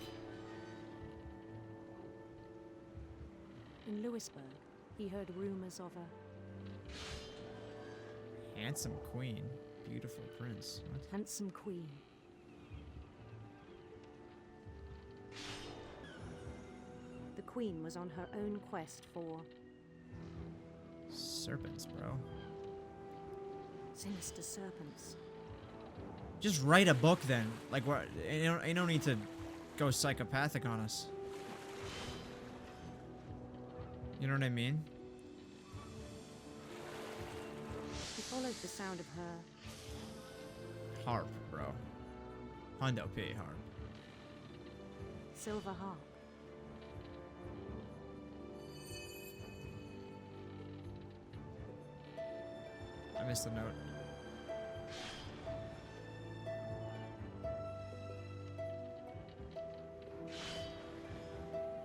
In Louisburg, he heard rumors of a Handsome queen. Beautiful prince. What? handsome queen. The queen was on her own quest for Serpents, bro. sinister serpents. Just write a book then. Like, what? You don't need to go psychopathic on us. You know what I mean? He followed the sound of her Harp, bro. Hundo P harp. silver harp. I missed the note.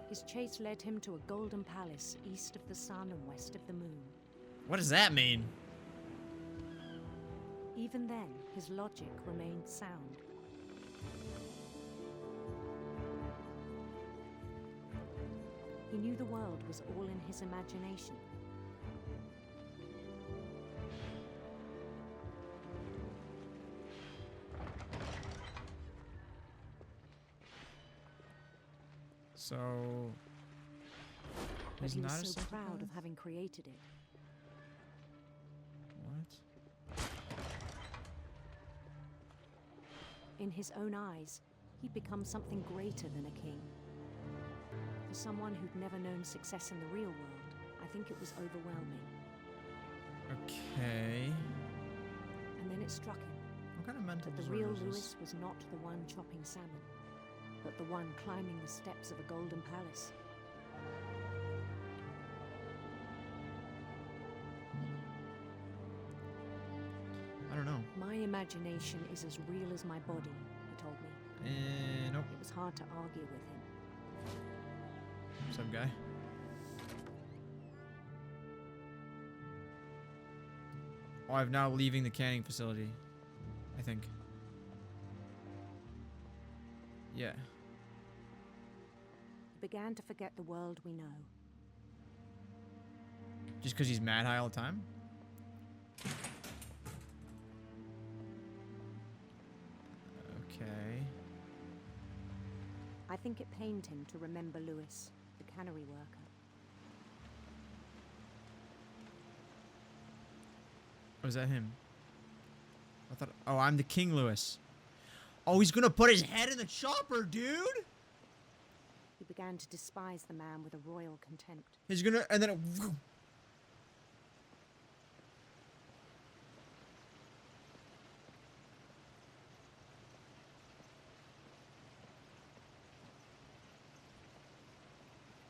His chase led him to a golden palace east of the sun and west of the moon. What does that mean? Even then, his logic remained sound. He knew the world was all in his imagination. So... But he's he not was a so proud psychopath? of having created it. What? In his own eyes, he'd become something greater than a king. For someone who'd never known success in the real world, I think it was overwhelming. Okay. And then it struck him What kind of mental that the real disorder is this? Louis was not the one chopping salmon, but the one climbing the steps of a golden palace. I don't know. My imagination is as real as my body, he told me. Nope. It was hard to argue with him. What's up, guy? Oh, I'm now leaving the canning facility. I think. Yeah. He began to forget the world we know. Just because he's mad high all the time? Okay. I think it pained him to remember Louis, the cannery worker. Oh, is that him? I thought... Oh, I'm the King Louis. Oh, he's gonna put his head in the chopper, dude! He began to despise the man with a royal contempt. He's gonna... And then it...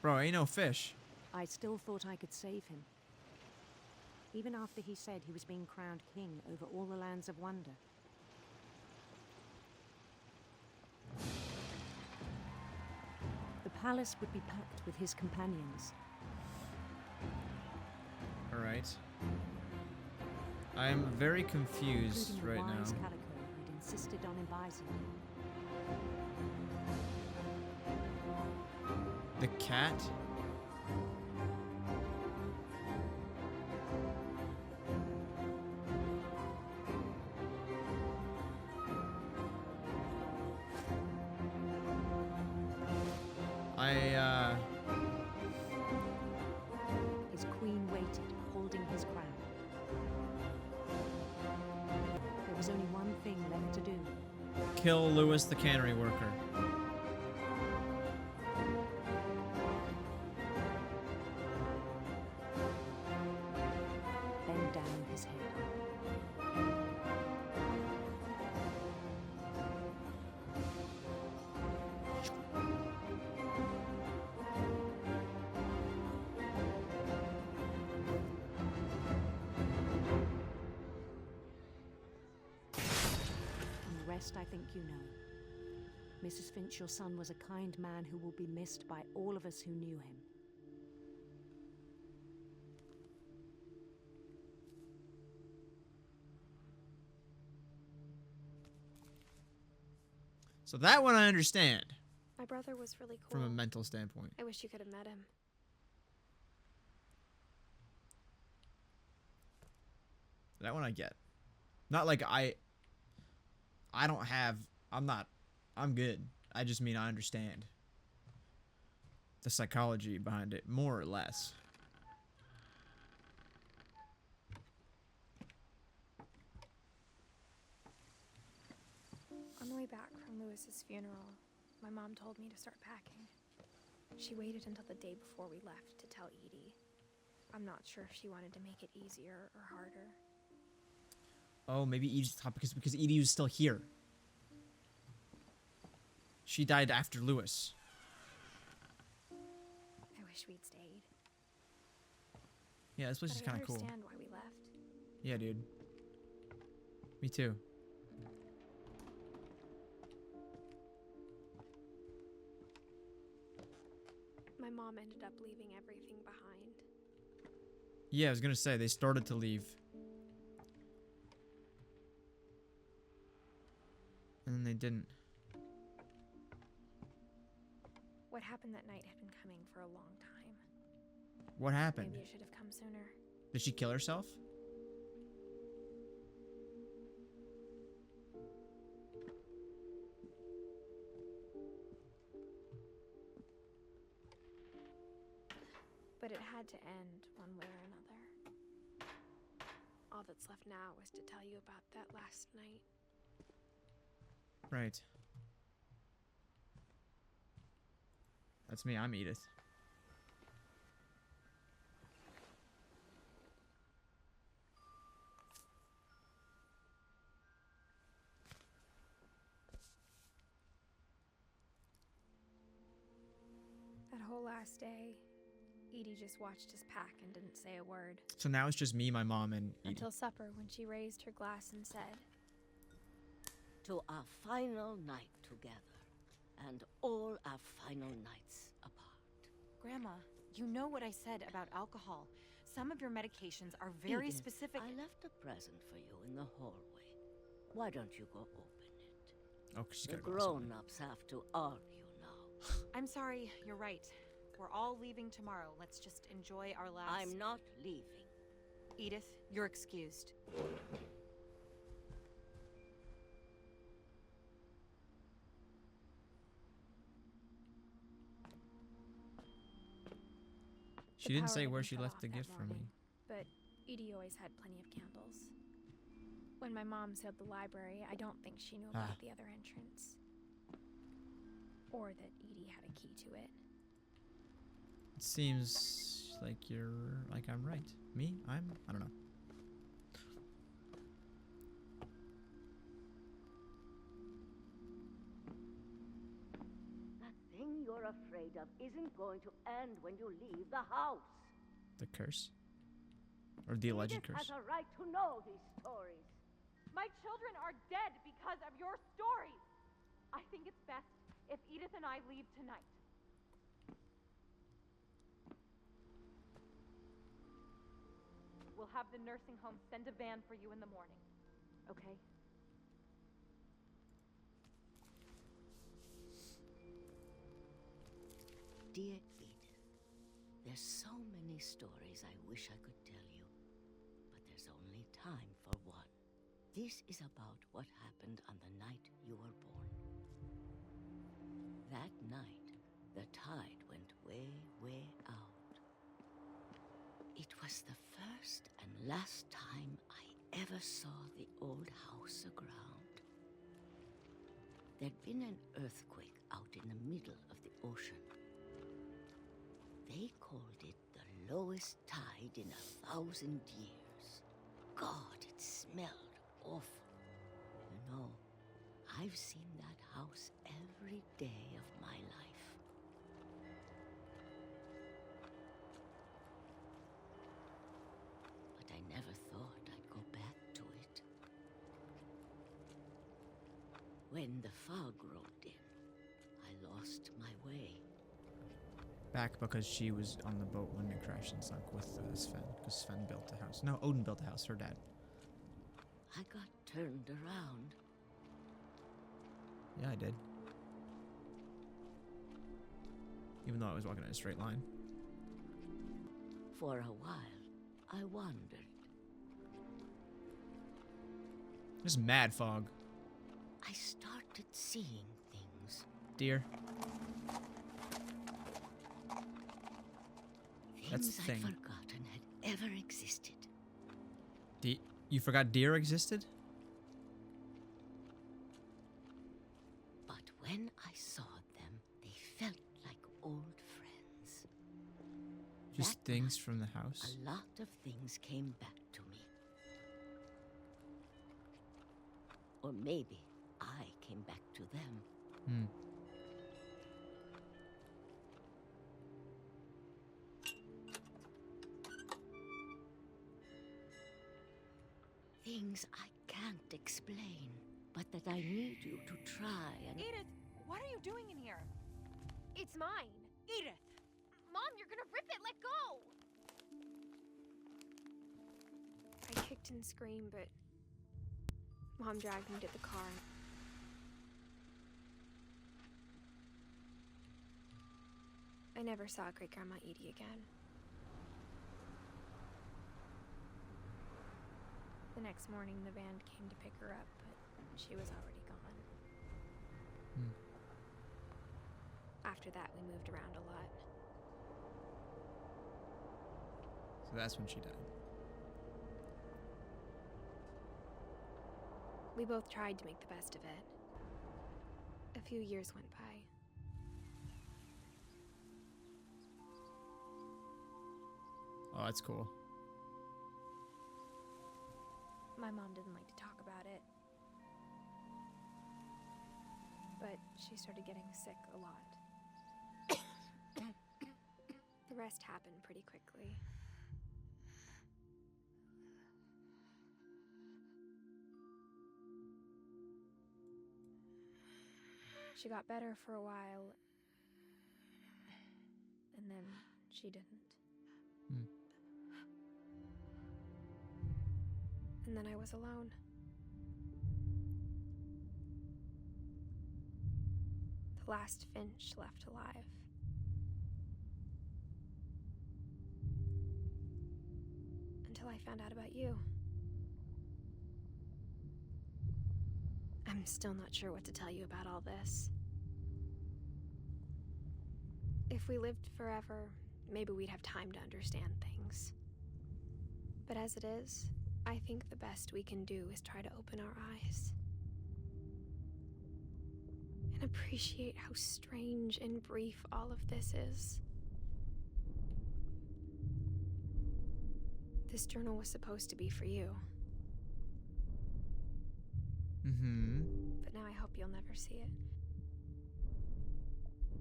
Bro, ain't no fish. I still thought I could save him. Even after he said he was being crowned king over all the lands of wonder. The palace would be packed with his companions. Alright. I am very confused including right the now. wise calico who'd insisted on advising him. The cat? kill Lewis the cannery worker. Bend down his head. The rest I think you know. Mrs. Finch, your son was a kind man who will be missed by all of us who knew him. So that one I understand My brother was really cool. from a mental standpoint. I wish you could have met him. That one I get. Not like I don't have, I'm good. I just mean I understand the psychology behind it, more or less. On the way back from Lewis's funeral, my mom told me to start packing. She waited until the day before we left to tell Edie. I'm not sure if she wanted to make it easier or harder. Oh, maybe Edie's top because Edie was still here. She died after Lewis. I wish we'd stayed. Yeah, this place But is I kind of cool. understand why we left. Yeah, dude. Me too. My mom ended up leaving everything behind. Yeah, I was gonna say they started to leave. And then they didn't. What happened that night had been coming for a long time. What happened? Maybe it should have come sooner. Did she kill herself? But it had to end one way or another. All that's left now is to tell you about that last night. Right. That's me. I'm Edith. That whole last day, Edie just watched us pack and didn't say a word. So now it's just me, my mom, and Edie. Until supper, when she raised her glass and said, "To our final night together, and all our final nights apart." Grandma, you know what I said about alcohol. Some of your medications are very Edith, specific. I left a present for you in the hallway. Why don't you go open it? Oh, 'cause she's The gotta go outside. grown-ups have to argue now. I'm sorry, you're right. We're all leaving tomorrow. Let's just enjoy our last... I'm not leaving. Edith, you're excused. She The didn't power say had where been she shut left off the that gift for me. morning, But Edie always had plenty of candles. When my mom sealed the library, I don't think she knew about the other entrance. Or that Edie had a key to it. It seems like I'm right. Me? I don't know. That thing you're afraid of isn't going to end when you leave the house. The curse? Or the alleged Edith curse? has a right to know these stories. My children are dead because of your stories. I think it's best if Edith and I leave tonight. We'll have the nursing home send a van for you in the morning, okay? Dear Edith, there's so many stories I wish I could tell you, but there's only time for one. This is about what happened on the night you were born. That night, the tide went way, way out. It was the first and last time I ever saw the old house aground. there'd been an earthquake out in the middle of the ocean. They called it the lowest tide in 1,000 years. God, it smelled awful. You know, I've seen that house every day of my life. But I never thought I'd go back to it. When the fog rolled in, I lost my way. Back because she was on the boat when it crashed and sunk with Sven. Because Sven built the house. No, Odin built the house, her dad. I got turned around. Yeah, I did. Even though I was walking in a straight line. For a while, I wandered. Just mad fog. I started seeing things. Deer. Things That's the I'd thing. forgotten had ever existed. You forgot deer existed? But when I saw them, they felt like old friends. Just That things night, from the house? A lot of things came back to me. Or maybe I came back to them. Hmm. Things I can't explain, but that I need you to try and... Edith, what are you doing in here? It's mine. Edith! Mom, you're gonna rip it. Let go. I kicked and screamed, but Mom dragged me to the car. I never saw Great Grandma Edie again. The next morning, the band came to pick her up, but she was already gone. Hmm. After that, we moved around a lot. So that's when she died. We both tried to make the best of it. A few years went by. Oh, that's cool. My mom didn't like to talk about it. But she started getting sick a lot. The rest happened pretty quickly. She got better for a while, and then she didn't. Hmm. And then I was alone. The last Finch left alive. Until I found out about you. I'm still not sure what to tell you about all this. If we lived forever, maybe we'd have time to understand things. But as it is, I think the best we can do is try to open our eyes. And appreciate how strange and brief all of this is. This journal was supposed to be for you. Mm-hmm. But now I hope you'll never see it.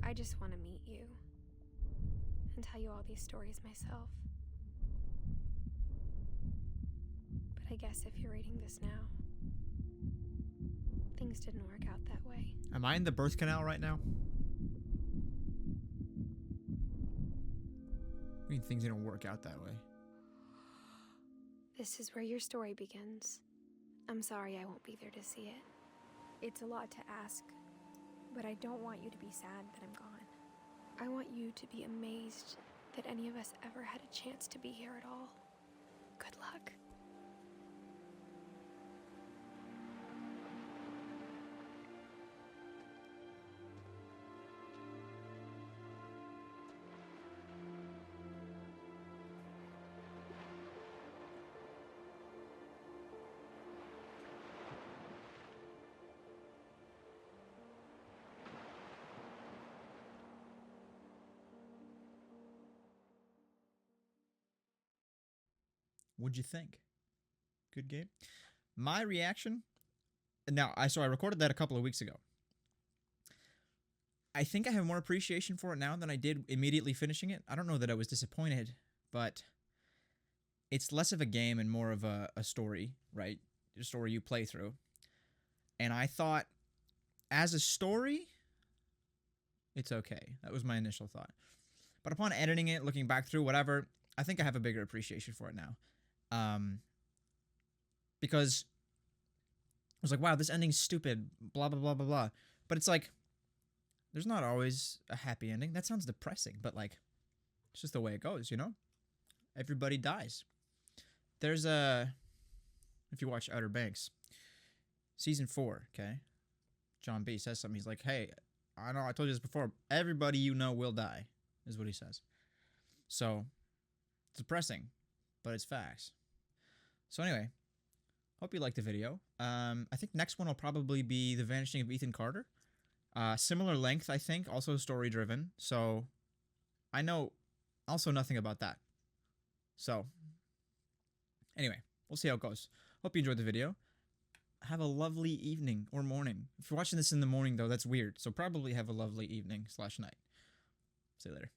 I just want to meet you and tell you all these stories myself. But I guess if you're reading this now, things didn't work out that way. Am I in the birth canal right now? I mean, things didn't work out that way. This is where your story begins. I'm sorry I won't be there to see it. It's a lot to ask, but I don't want you to be sad that I'm gone. I want you to be amazed that any of us ever had a chance to be here at all. Good luck. What'd you think? Good game? My reaction... Now, I recorded that a couple of weeks ago. I think I have more appreciation for it now than I did immediately finishing it. I don't know that I was disappointed, but it's less of a game and more of a story, right? A story you play through. And I thought, as a story, it's okay. That was my initial thought. But upon editing it, looking back through, whatever, I think I have a bigger appreciation for it now. Because I was like, wow, this ending's stupid, blah, blah, blah, blah, blah. But it's like, there's not always a happy ending. That sounds depressing, but like, it's just the way it goes, you know? Everybody dies. There's if you watch Outer Banks, season 4, okay? John B says something. He's like, hey, I know I told you this before. Everybody you know will die, is what he says. So, it's depressing, but it's facts. So anyway, hope you liked the video. I think next one will probably be The Vanishing of Ethan Carter. Similar length, I think, also story-driven. So, I know also nothing about that. So, anyway, we'll see how it goes. Hope you enjoyed the video. Have a lovely evening or morning. If you're watching this in the morning, though, that's weird. So probably have a lovely evening/night. See you later.